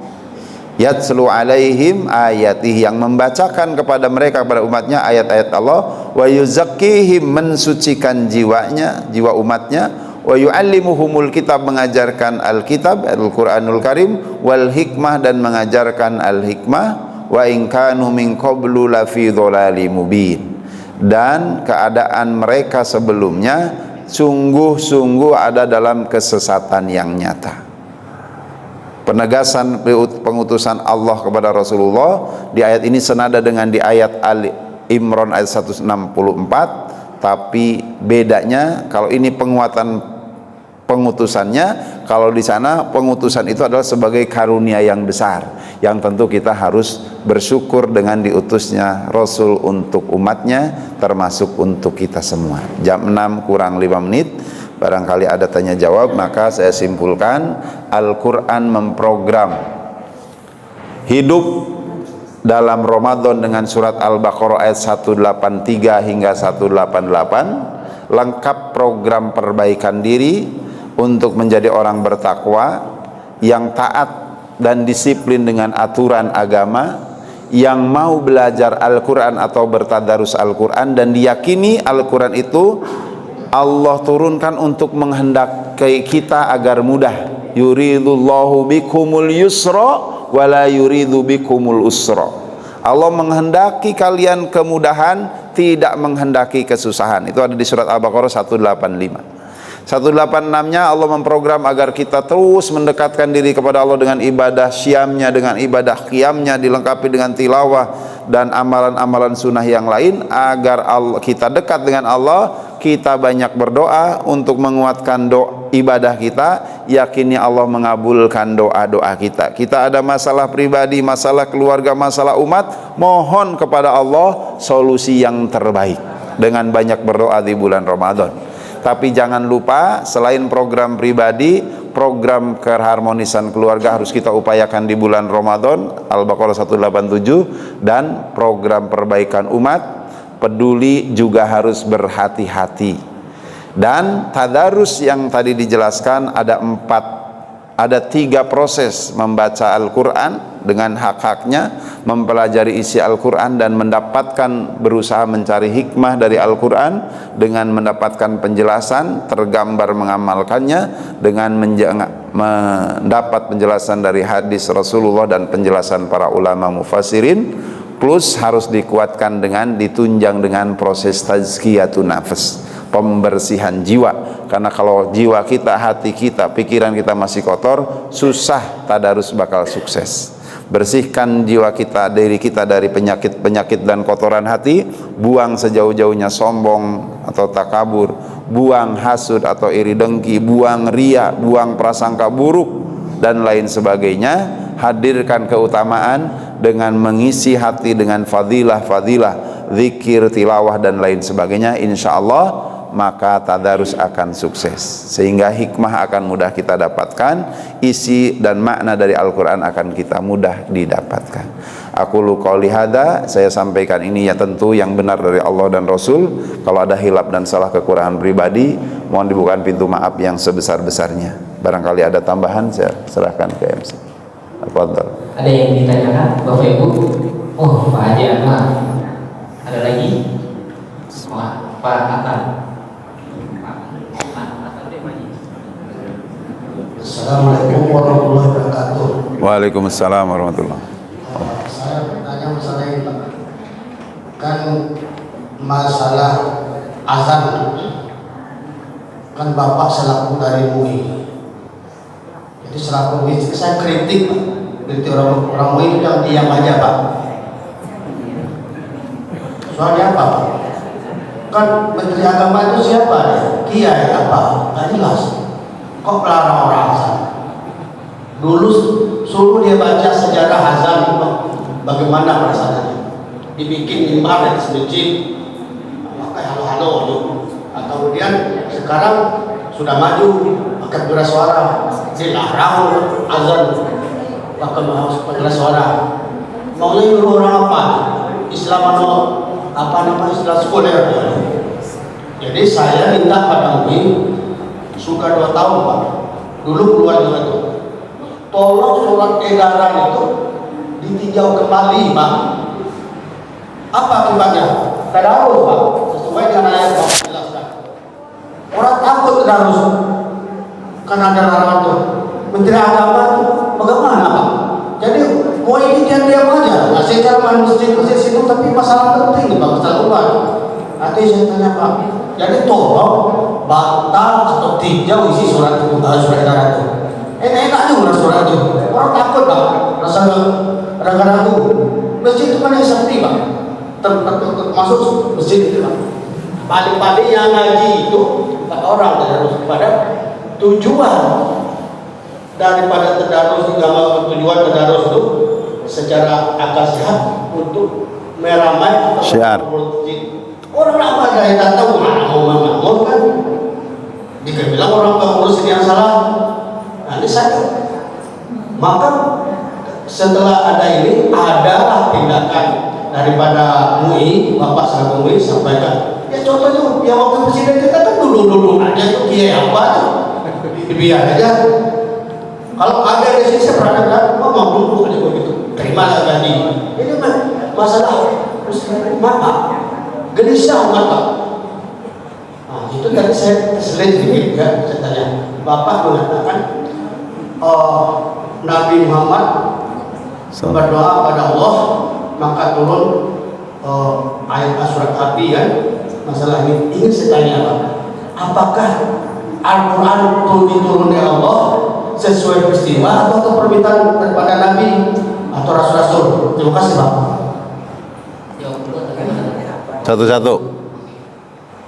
yatslu alaihim ayatihi, yang membacakan kepada mereka, kepada umatnya ayat-ayat Allah, wa yuzakkihim, mensucikan jiwanya, jiwa umatnya, wa yuallimuhumul kitab, mengajarkan Alkitab Al-Qur'anul Karim, wal hikmah, dan mengajarkan al-hikmah, wa in kanu min qablu lafi dhalalim mubin, dan keadaan mereka sebelumnya sungguh-sungguh ada dalam kesesatan yang nyata. Penegasan pengutusan Allah kepada Rasulullah di ayat ini senada dengan di ayat Ali Imran ayat 164, tapi bedanya kalau ini penguatan pengutusannya, kalau di sana pengutusan itu adalah sebagai karunia yang besar, yang tentu kita harus bersyukur dengan diutusnya Rasul untuk umatnya, termasuk untuk kita semua. Jam 6 kurang 5 menit, barangkali ada tanya jawab, maka saya simpulkan Al-Quran memprogram hidup dalam Ramadan dengan surat Al-Baqarah ayat 183 hingga 188, lengkap program perbaikan diri untuk menjadi orang bertakwa yang taat dan disiplin dengan aturan agama, yang mau belajar Al-Quran atau bertadarus Al-Quran, dan diyakini Al-Quran itu Allah turunkan untuk menghendaki kita agar mudah. Yuridullahu bikumul yusra wala yuridu bikumul usra. Allah menghendaki kalian kemudahan, tidak menghendaki kesusahan. Itu ada di surat Al-Baqarah 185. 186-nya Allah memprogram agar kita terus mendekatkan diri kepada Allah dengan ibadah syamnya, dengan ibadah qiyamnya, dilengkapi dengan tilawah dan amalan-amalan sunnah yang lain, agar kita dekat dengan Allah. Kita banyak berdoa untuk menguatkan ibadah kita, yakini Allah mengabulkan doa-doa kita. Kita ada masalah pribadi, masalah keluarga, masalah umat, mohon kepada Allah solusi yang terbaik dengan banyak berdoa di bulan Ramadan. Tapi jangan lupa, selain program pribadi, program keharmonisan keluarga harus kita upayakan di bulan Ramadan, Al-Baqarah 187, dan program perbaikan umat, peduli juga harus berhati-hati. Dan tadarus yang tadi dijelaskan ada 3 proses membaca Al-Quran dengan hak-haknya, mempelajari isi Al-Quran dan berusaha mencari hikmah dari Al-Quran dengan mendapatkan penjelasan, tergambar mengamalkannya dengan mendapat penjelasan dari hadis Rasulullah dan penjelasan para ulama mufassirin, plus harus dikuatkan dengan ditunjang dengan proses tazkiyatun nafs, pembersihan jiwa. Karena kalau jiwa kita, hati kita, pikiran kita masih kotor, susah tadarus bakal sukses. Bersihkan jiwa kita, diri kita dari penyakit-penyakit dan kotoran hati, buang sejauh-jauhnya sombong atau takabur, buang hasud atau iri dengki, buang ria, buang prasangka buruk dan lain sebagainya. Hadirkan keutamaan dengan mengisi hati dengan fadilah-fadilah, zikir, tilawah dan lain sebagainya. Insya Allah maka tadarus akan sukses, sehingga hikmah akan mudah kita dapatkan, isi dan makna dari Al-Quran akan kita mudah didapatkan. Aku qouli hada, saya sampaikan ini ya tentu yang benar dari Allah dan Rasul. Kalau ada hilaf dan salah kekurangan pribadi, mohon dibukakan pintu maaf yang sebesar-besarnya. Barangkali ada tambahan, saya serahkan ke MC. Afadhal. Ada yang ditanyakan Bapak Ibu? Oh, Pak Haji Anwar. Ada lagi? Pak Akan. Assalamualaikum warahmatullahi wabarakatuh. Waalaikumsalam warahmatullahi. Saya bertanya masalah ini, Pak. Kan masalah azan, kan Bapak selaku dari MUI. Jadi selaku MUI, saya kritik, Pak. Kritik orang MUI itu yang diam aja, Pak. Soalnya apa, Pak? Kan Menteri Agama itu siapa ya? Kiai apa? Nggak jelas. Kok melarang orang azan? Dulu suruh dia baca sejarah azan, bagaimana perasaannya? Dibikin mimbar dan masjid, pakai halo-halo gitu. Atau kemudian sekarang sudah maju pakai pengeras suara, dilarang azan pakai pengeras suara. Maunya nyuruh orang apa? Islam atau apa namanya, Islam sekuler? Jadi saya minta pada MUI, sudah 2 tahun Pak, dulu keluar juga itu, tolong surat edaran itu ditinjau kembali, Pak. Apa akibatnya? Tadarus, Pak. Sesuai dengan ayat Pak jelaskan. Orang takut tadarus karena ada larangan tuh. Menteri Agama itu bagaimana, Pak? Jadi mau ini diam aja. Nah, saya cara masjid situ, tapi masalah penting, Pak, masalah umat. Nanti saya tanya, Pak. Jadi tolong batal atau tinjau isi surat itu, surat edaran itu. Enak juga surat itu. Orang takut, Pak. Rasa ragu-ragu. Masjid itu kan yang sepi, Pak. Termasuk masjid itu, Pak. Paling-paling yang ngaji itu orang tadarus pada tujuan daripada tadarus agama, tujuan tadarus itu secara akal sehat untuk meramai atau syiar. Orang apa yang tak tahu mau kan? Dia bilang orang pengurus ini yang salah. Nah, ini saya. Maka setelah ada ini adalah tindakan daripada MUI, Bapak selaku MUI sampaikan. Ya contohnya yang waktu presiden kita kan dulu aja tuh kiai apa tuh. Biar aja. Kalau ada di sini saya pernah dengar, mau dulu aja begitu. Terima gaji. Ini masalah mata, gelisah mata. Nah, itu tadi saya terselit sedikit ya, saya tanya. Bapak mengatakan Nabi Muhammad berdoa pada Allah, maka turun ayat surat api kan. Masalah ini ingin saya tanya, Pak. Apakah Al-Quran itu diturunkan Allah sesuai peristiwa atau permintaan daripada Nabi atau Rasul-Rasul? Terima kasih, Pak. Satu-satu.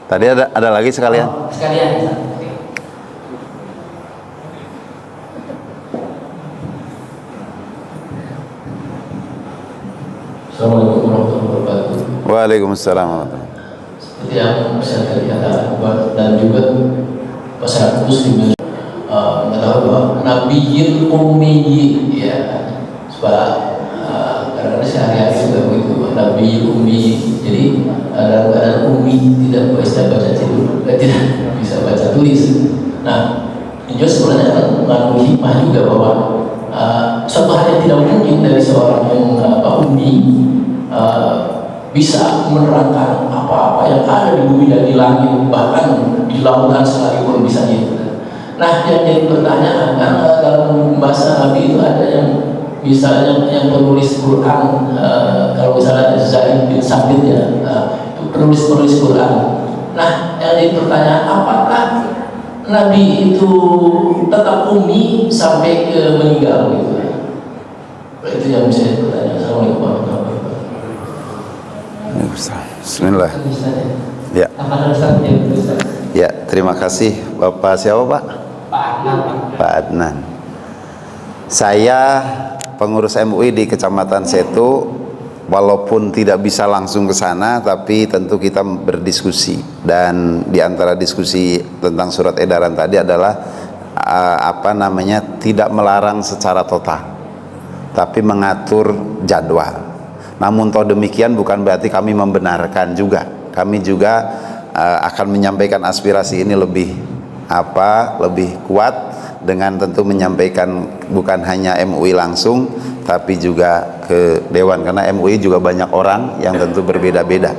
Tadi ada lagi sekalian. Sekalian. Assalamualaikum warahmatullahi wabarakatuh. Waalaikumsalam warahmatullahi wabarakatuh. Seperti yang bisa dikatakan dan juga masyarakat muslim mengetahui bahwa Nabiyil Ummi, ya, sebab karena sehari-hari juga begitu, Nabiyil Ummi. Jadi dalam keadaan ummi, tidak bisa baca tidak bisa baca tulis. Nah, ini sebenarnya mengandung hikmah juga bahwa suatu hal yang tidak mungkin dari seorang yang ummi bisa menerangkan apa-apa yang ada di bumi dan di langit, bahkan di lautan sekalipun bisa itu. Nah, yang jadi pertanyaan kan dalam bahasa Nabi itu ada yang misalnya yang penulis Quran, kalau misalnya Zaid bin Sabit ya, penulis Quran. Nah, yang jadi pertanyaan, apakah Nabi itu tetap ummi sampai ke meninggal gitu? Itu yang bisa ditanya. Assalamualaikum warahmatullahi wabarakatuh. Bismillah. Ya. Ya, terima kasih. Bapak siapa, Pak? Pak Adnan. Saya pengurus MUI di Kecamatan Setu, walaupun tidak bisa langsung ke sana, tapi tentu kita berdiskusi. Dan di antara diskusi tentang surat edaran tadi adalah tidak melarang secara total, tapi mengatur jadwal. Namun toh demikian bukan berarti kami membenarkan juga. Kami juga akan menyampaikan aspirasi ini lebih kuat dengan tentu menyampaikan bukan hanya MUI langsung, tapi juga ke Dewan, karena MUI juga banyak orang yang tentu berbeda-beda,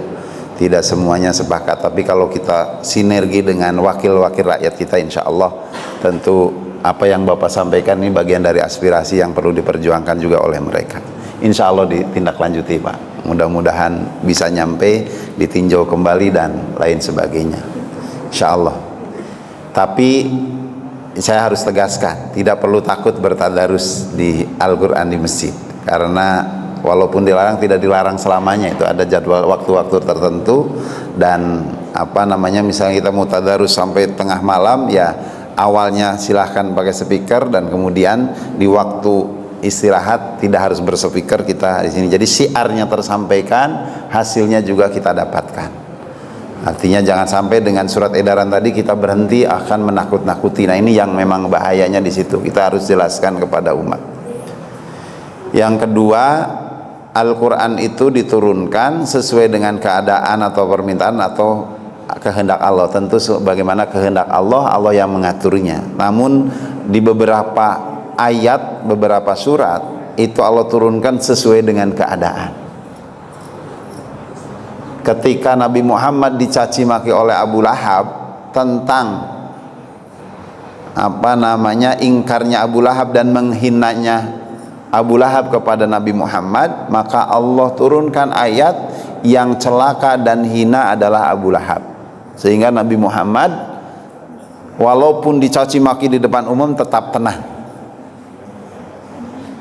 tidak semuanya sepakat. Tapi kalau kita sinergi dengan wakil-wakil rakyat kita, insya Allah tentu apa yang Bapak sampaikan ini bagian dari aspirasi yang perlu diperjuangkan juga oleh mereka. Insya Allah ditindaklanjuti, Pak. Mudah-mudahan bisa nyampe, ditinjau kembali dan lain sebagainya, insya Allah. Tapi saya harus tegaskan, tidak perlu takut bertadarus di Al-Quran di masjid, karena walaupun dilarang, tidak dilarang selamanya. Itu ada jadwal waktu-waktu tertentu. Dan misalnya kita mau tadarus sampai tengah malam, ya awalnya silahkan pakai speaker, dan kemudian di waktu istirahat tidak harus berspeaker kita di sini. Jadi syiarnya tersampaikan, hasilnya juga kita dapatkan. Artinya jangan sampai dengan surat edaran tadi kita berhenti akan menakut-nakuti. Nah, ini yang memang bahayanya di situ. Kita harus jelaskan kepada umat. Yang kedua, Al-Quran itu diturunkan sesuai dengan keadaan atau permintaan atau kehendak Allah. Tentu bagaimana kehendak Allah, Allah yang mengaturnya. Namun di beberapa ayat, beberapa surat itu Allah turunkan sesuai dengan keadaan. Ketika Nabi Muhammad dicaci maki oleh Abu Lahab tentang ingkarnya Abu Lahab dan menghinanya Abu Lahab kepada Nabi Muhammad, maka Allah turunkan ayat yang celaka dan hina adalah Abu Lahab, sehingga Nabi Muhammad walaupun dicaci maki di depan umum tetap tenang.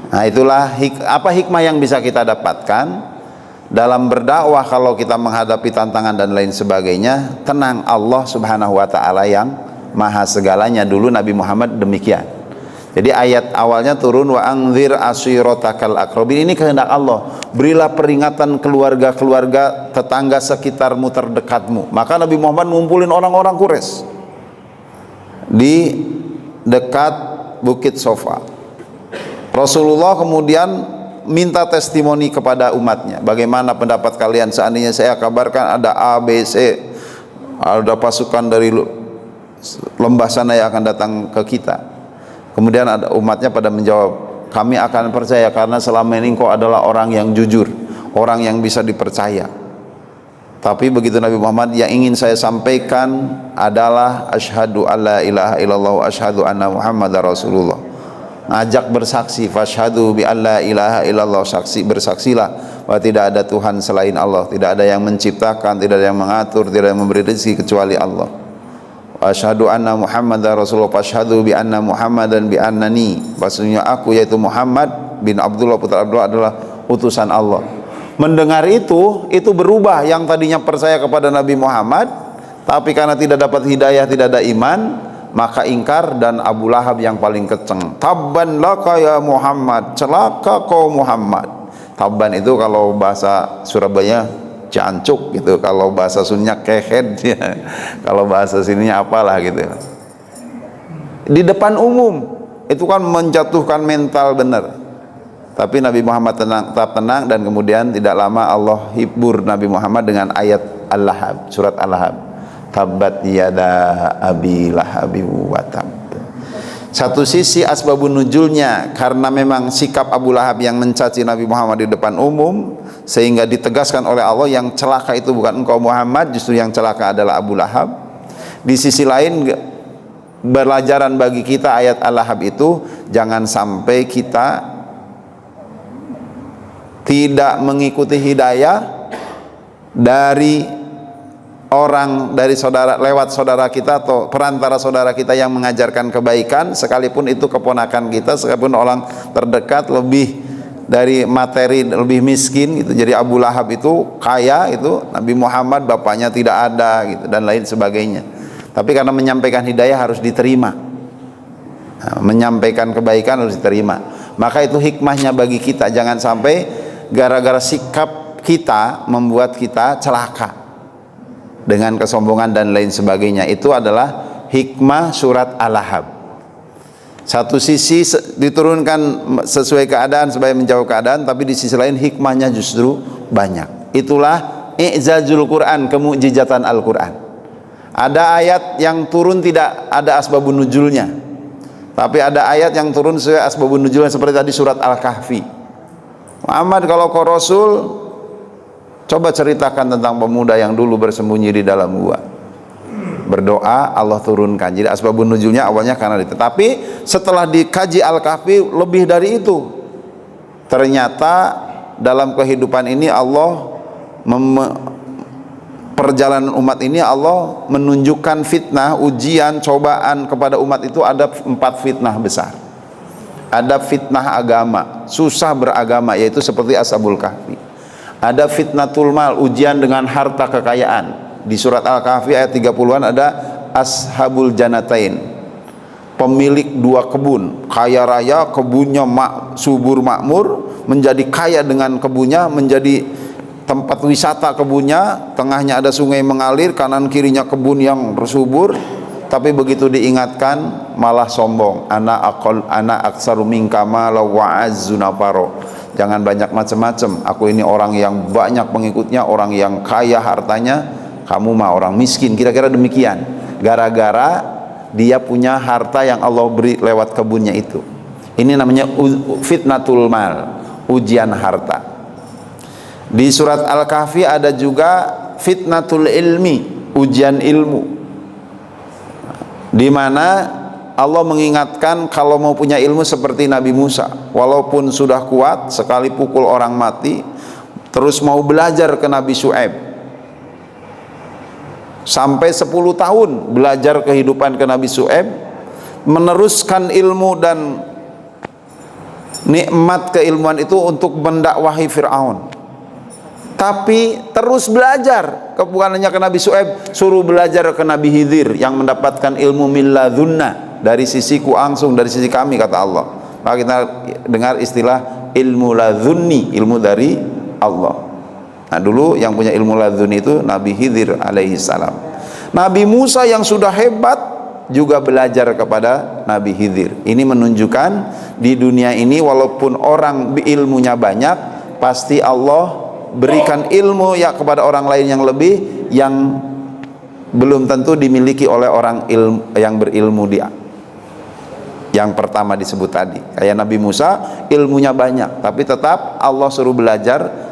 Nah, itulah hikmah yang bisa kita dapatkan dalam berdakwah. Kalau kita menghadapi tantangan dan lain sebagainya, tenang, Allah Subhanahu wa taala yang maha segalanya. Dulu Nabi Muhammad demikian. Jadi ayat awalnya turun wa anzir ashiratakal aqrabin, ini kehendak Allah. Berilah peringatan keluarga-keluarga tetangga sekitarmu terdekatmu. Maka Nabi Muhammad ngumpulin orang-orang Quraisy di dekat Bukit Sofa. Rasulullah kemudian minta testimoni kepada umatnya. Bagaimana pendapat kalian seandainya saya kabarkan ada A, B, C, ada pasukan dari lembah sana yang akan datang ke kita. Kemudian ada umatnya pada menjawab, kami akan percaya karena selama ini engkau adalah orang yang jujur, orang yang bisa dipercaya. Tapi begitu Nabi Muhammad, yang ingin saya sampaikan adalah asyhadu alla ilaha illallah wa asyhadu anna Muhammadar Rasulullah. Ngajak bersaksi, fasyhadu bi alla ilaha illallah, bersaksilah bahwa tidak ada Tuhan selain Allah, tidak ada yang menciptakan, tidak ada yang mengatur, tidak ada yang memberi rezeki kecuali Allah. Asyhadu anna Muhammadar Rasulullah, fasyhadu bi anna Muhammadan bi annani, maksudnya aku yaitu Muhammad bin Abdullah putra Abdullah adalah utusan Allah. Mendengar itu berubah. Yang tadinya percaya kepada Nabi Muhammad, tapi karena tidak dapat hidayah, tidak ada iman, maka ingkar. Dan Abu Lahab yang paling kenceng, tabban laka ya Muhammad, celaka kau Muhammad. Tabban itu kalau bahasa Surabaya jancuk gitu, kalau bahasa Sunda kehed ya. Kalau bahasa sininya apalah gitu. Di depan umum itu kan menjatuhkan mental benar. Tapi Nabi Muhammad tetap tenang, dan kemudian tidak lama Allah hibur Nabi Muhammad dengan ayat Al-Lahab, surat Al-Lahab. Tabbat yada abi lahabi wa tab. Satu sisi asbabun nuzulnya karena memang sikap Abu Lahab yang mencaci Nabi Muhammad di depan umum, sehingga ditegaskan oleh Allah yang celaka itu bukan engkau Muhammad, justru yang celaka adalah Abu Lahab. Di sisi lain pelajaran bagi kita ayat Al-Lahab itu, jangan sampai kita tidak mengikuti hidayah dari orang, dari saudara, lewat saudara kita atau perantara saudara kita yang mengajarkan kebaikan, sekalipun itu keponakan kita, sekalipun orang terdekat, lebih dari materi, lebih miskin gitu. Jadi Abu Lahab itu kaya, itu Nabi Muhammad bapaknya tidak ada gitu, dan lain sebagainya. Tapi karena menyampaikan hidayah harus diterima, menyampaikan kebaikan harus diterima. Maka itu hikmahnya bagi kita, jangan sampai gara-gara sikap kita membuat kita celaka dengan kesombongan dan lain sebagainya. Itu adalah hikmah surat Al-Lahab. Satu sisi diturunkan sesuai keadaan, supaya menjawab keadaan, tapi di sisi lain hikmahnya justru banyak. Itulah i'zazul Quran, kemukjizatan Al-Quran. Ada ayat yang turun tidak ada asbabun nuzulnya, tapi ada ayat yang turun sesuai asbabun nuzulnya, seperti tadi surat Al-Kahfi. Muhammad, kalau kau Rasul, coba ceritakan tentang pemuda yang dulu bersembunyi di dalam gua. Berdoa, Allah turunkan. Jadi asbabun nuzulnya awalnya karena itu. Tapi setelah dikaji Al-Kahfi, lebih dari itu. Ternyata dalam kehidupan ini Allah, perjalanan umat ini Allah menunjukkan fitnah, ujian, cobaan kepada umat itu. Ada 4 fitnah besar. Ada fitnah agama, susah beragama, yaitu seperti Ashabul Kahfi. Ada fitnatul mal, ujian dengan harta kekayaan. Di surat Al-Kahfi ayat 30-an ada Ashabul Janatain, pemilik 2 kebun, kaya raya, kebunnya subur makmur, menjadi kaya dengan kebunnya, menjadi tempat wisata kebunnya, tengahnya ada sungai mengalir, kanan kirinya kebun yang bersubur. Tapi begitu diingatkan malah sombong. Ana aktsaru minka mala wa azzu nafaro. Jangan banyak macam-macam. Aku ini orang yang banyak pengikutnya, orang yang kaya hartanya. Kamu mah orang miskin. Kira-kira demikian. Gara-gara dia punya harta yang Allah beri lewat kebunnya itu. Ini namanya fitnatul mal, ujian harta. Di surat Al-Kahfi ada juga fitnatul ilmi, ujian ilmu, di mana Allah mengingatkan kalau mau punya ilmu seperti Nabi Musa, walaupun sudah kuat sekali pukul orang mati, terus mau belajar ke Nabi Syuaib sampai 10 tahun belajar kehidupan ke Nabi Syuaib, meneruskan ilmu dan nikmat keilmuan itu untuk mendakwahi Fir'aun. Tapi terus belajar, bukan hanya ke Nabi Syuaib, suruh belajar ke Nabi Khidir yang mendapatkan ilmu min ladunna, dari sisiku langsung, dari sisi kami, kata Allah. Maka kita dengar istilah ilmu ladunni, ilmu dari Allah. Nah, dulu yang punya ilmu ladunni itu Nabi Khidir alaihi salam. Nabi Musa yang sudah hebat juga belajar kepada Nabi Khidir. Ini menunjukkan di dunia ini walaupun orang ilmunya banyak, pasti Allah berikan ilmu ya kepada orang lain yang lebih, yang belum tentu dimiliki oleh orang yang berilmu dia. Yang pertama disebut tadi, kayak Nabi Musa ilmunya banyak, tapi tetap Allah suruh belajar.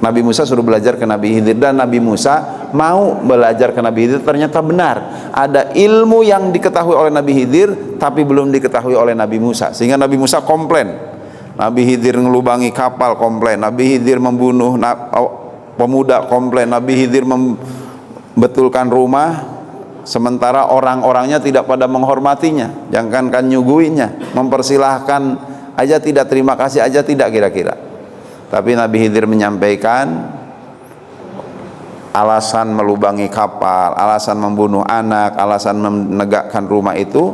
Nabi Musa suruh belajar ke Nabi Khidir, dan Nabi Musa mau belajar ke Nabi Khidir. Ternyata benar, ada ilmu yang diketahui oleh Nabi Khidir tapi belum diketahui oleh Nabi Musa, sehingga Nabi Musa komplain. Nabi Khidir ngelubangi kapal, komplain. Nabi Khidir membunuh pemuda, komplain. Nabi Khidir membetulkan rumah, sementara orang-orangnya tidak pada menghormatinya, jangankan nyuguhinnya, mempersilahkan aja tidak, terima kasih aja tidak, kira-kira. Tapi Nabi Khidir menyampaikan alasan melubangi kapal, alasan membunuh anak, alasan menegakkan rumah itu,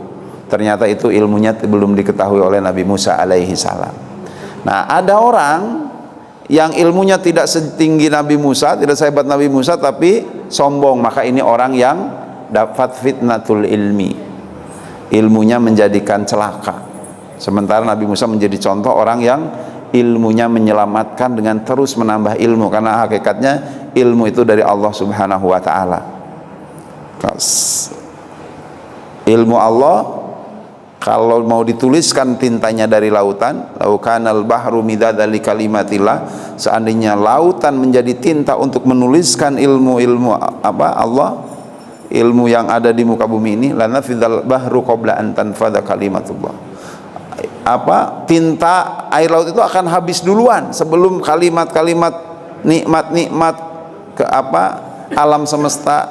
ternyata itu ilmunya belum diketahui oleh Nabi Musa alaihi salam. Nah, ada orang yang ilmunya tidak setinggi Nabi Musa, tidak sehebat Nabi Musa, tapi sombong, maka ini orang yang dapat fitnatul ilmi, ilmunya menjadikan celaka. Sementara Nabi Musa menjadi contoh orang yang ilmunya menyelamatkan dengan terus menambah ilmu, karena hakikatnya ilmu itu dari Allah Subhanahu wa taala. Ilmu Allah kalau mau dituliskan tintanya dari lautan, laukanal bahru midada li kalimatillah, seandainya lautan menjadi tinta untuk menuliskan ilmu-ilmu Allah, ilmu yang ada di muka bumi ini, lanafidhal bahru qabla an tanfadha kalimatullah. Tinta air laut itu akan habis duluan sebelum kalimat-kalimat nikmat-nikmat alam semesta,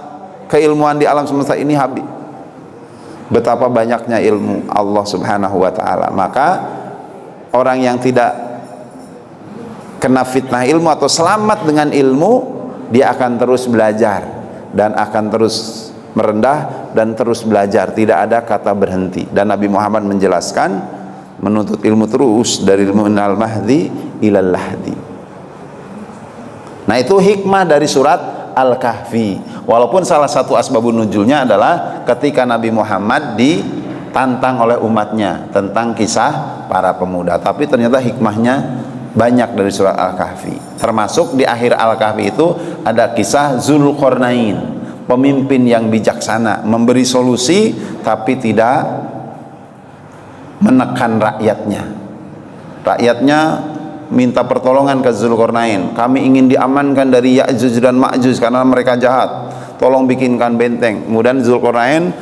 keilmuan di alam semesta ini habis. Betapa banyaknya ilmu Allah Subhanahu wa taala. Maka orang yang tidak kena fitnah ilmu atau selamat dengan ilmu, dia akan terus belajar dan akan terus merendah dan terus belajar, tidak ada kata berhenti. Dan Nabi Muhammad menjelaskan, menuntut ilmu terus dari ilmu minal mahdi ilal lahdi. Nah, itu hikmah dari surat Al-Kahfi. Walaupun salah satu asbabun nuzulnya adalah ketika Nabi Muhammad ditantang oleh umatnya tentang kisah para pemuda, tapi ternyata hikmahnya banyak dari surat Al-Kahfi. Termasuk di akhir Al-Kahfi itu ada kisah Zulqarnain, pemimpin yang bijaksana, memberi solusi tapi tidak menekan rakyatnya. Rakyatnya minta pertolongan ke Zulqarnain, kami ingin diamankan dari Ya'juj dan Ma'juj karena mereka jahat, tolong bikinkan benteng. Kemudian Zulqarnain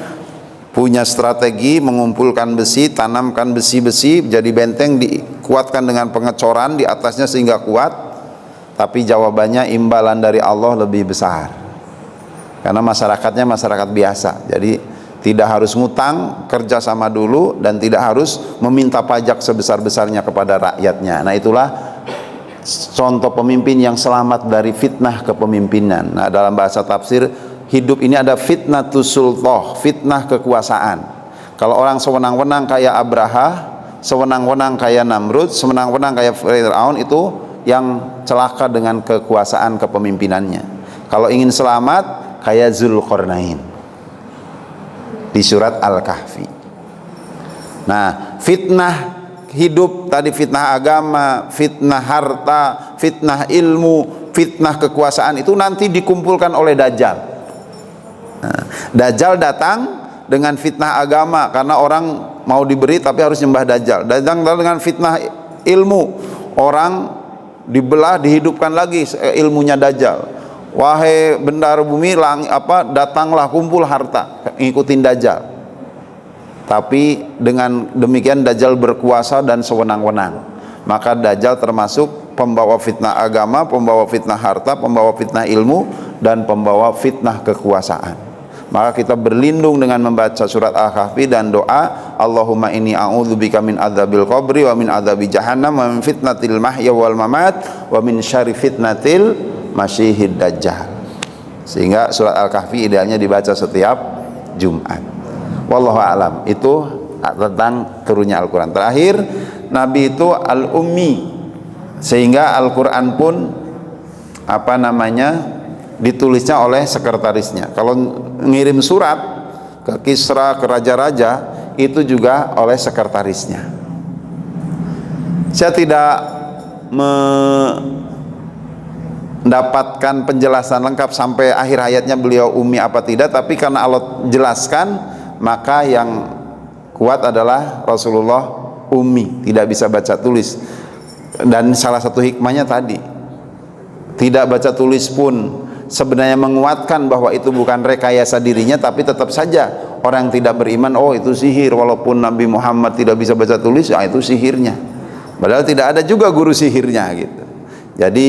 punya strategi, mengumpulkan besi, tanamkan besi-besi jadi benteng, dikuatkan dengan pengecoran di atasnya sehingga kuat. Tapi jawabannya imbalan dari Allah lebih besar, karena masyarakatnya masyarakat biasa, jadi tidak harus ngutang, kerja sama dulu, dan tidak harus meminta pajak sebesar-besarnya kepada rakyatnya. Nah, itulah contoh pemimpin yang selamat dari fitnah kepemimpinan. Nah, dalam bahasa tafsir, hidup ini ada fitnatus sultah, fitnah kekuasaan. Kalau orang sewenang-wenang kayak Abraha, sewenang-wenang kayak Namrud, sewenang-wenang kayak Fir'aun, itu yang celaka dengan kekuasaan kepemimpinannya. Kalau ingin selamat kayak Zulqarnain di surat Al-Kahfi. Nah, fitnah hidup tadi, fitnah agama, fitnah harta, fitnah ilmu, fitnah kekuasaan itu nanti dikumpulkan oleh Dajjal. Nah, Dajjal datang dengan fitnah agama karena orang mau diberi tapi harus nyembah Dajjal. Datang dengan fitnah ilmu, orang dibelah dihidupkan lagi ilmunya Dajjal. Wahai bendahara bumi, datanglah kumpul harta, ngikutin Dajjal. Tapi dengan demikian Dajjal berkuasa dan sewenang-wenang. Maka Dajjal termasuk pembawa fitnah agama, pembawa fitnah harta, pembawa fitnah ilmu, dan pembawa fitnah kekuasaan. Maka kita berlindung dengan membaca surat Al-Kahfi dan doa, Allahumma inni a'udzubika min adzabil qabri wa min adzabi jahannam wa min fitnatil mahya wal mamat wa min syarri fitnatil masyihid dajjal. Sehingga surat Al-Kahfi idealnya dibaca setiap Jumat. Wallahu a'lam. Itu tentang turunnya Al-Quran. Terakhir, Nabi itu al-ummi, sehingga Al-Quran pun ditulisnya oleh sekretarisnya. Kalau ngirim surat ke Kisra, ke raja-raja, itu juga oleh sekretarisnya. Saya tidak mendapatkan penjelasan lengkap sampai akhir hayatnya beliau ummi apa tidak, tapi karena Allah jelaskan, maka yang kuat adalah Rasulullah ummi, tidak bisa baca tulis. Dan salah satu hikmahnya tadi, tidak baca tulis pun sebenarnya menguatkan bahwa itu bukan rekayasa dirinya, tapi tetap saja orang yang tidak beriman, oh itu sihir, walaupun Nabi Muhammad tidak bisa baca tulis, ya itu sihirnya, padahal tidak ada juga guru sihirnya gitu. Jadi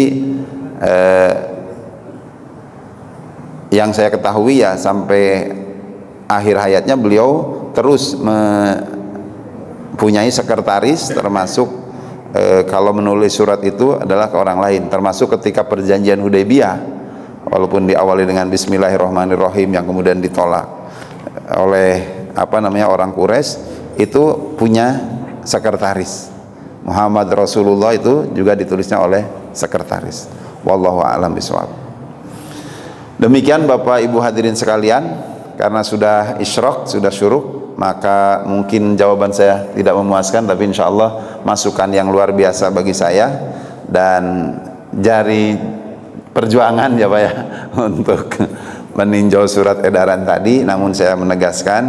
yang saya ketahui ya sampai akhir hayatnya beliau terus mempunyai sekretaris, termasuk kalau menulis surat itu adalah ke orang lain, termasuk ketika perjanjian Hudaybiyah, walaupun diawali dengan Bismillahirrahmanirrahim yang kemudian ditolak oleh orang Quraisy, itu punya sekretaris. Muhammad Rasulullah itu juga ditulisnya oleh sekretaris. Wallahu a'lam bishawab. Demikian Bapak Ibu hadirin sekalian, karena sudah isyraq, sudah syuruk, maka mungkin jawaban saya tidak memuaskan, tapi insya Allah masukan yang luar biasa bagi saya dan jari perjuangan ya Pak ya untuk meninjau surat edaran tadi. Namun saya menegaskan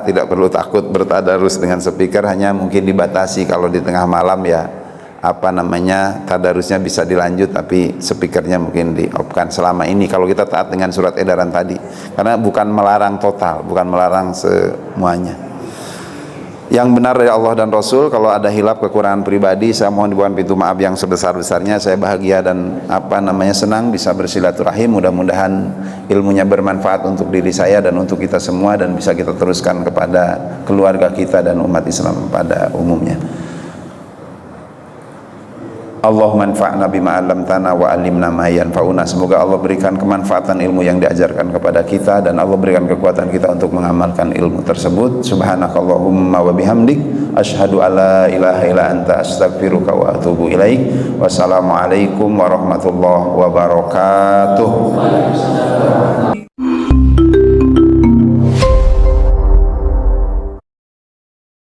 tidak perlu takut bertadarus dengan speaker, hanya mungkin dibatasi kalau di tengah malam ya tadarusnya bisa dilanjut, tapi speakernya mungkin di-off-kan selama ini kalau kita taat dengan surat edaran tadi, karena bukan melarang total, bukan melarang semuanya. Yang benar dari Allah dan Rasul. Kalau ada hilaf kekurangan pribadi, saya mohon dibukakan pintu maaf yang sebesar-besarnya. Saya bahagia dan senang bisa bersilaturahim. Mudah-mudahan ilmunya bermanfaat untuk diri saya dan untuk kita semua, dan bisa kita teruskan kepada keluarga kita dan umat Islam pada umumnya. Allahumma anfa'na bima 'allamtana wa 'allimna ma yanfa'una. Semoga Allah berikan kemanfaatan ilmu yang diajarkan kepada kita, dan Allah berikan kekuatan kita untuk mengamalkan ilmu tersebut. Subhanakallahumma wa bihamdik, asyhadu alla ilaha illa anta, astaghfiruka wa atubu ilaik. Wassalamualaikum warahmatullahi wabarakatuh.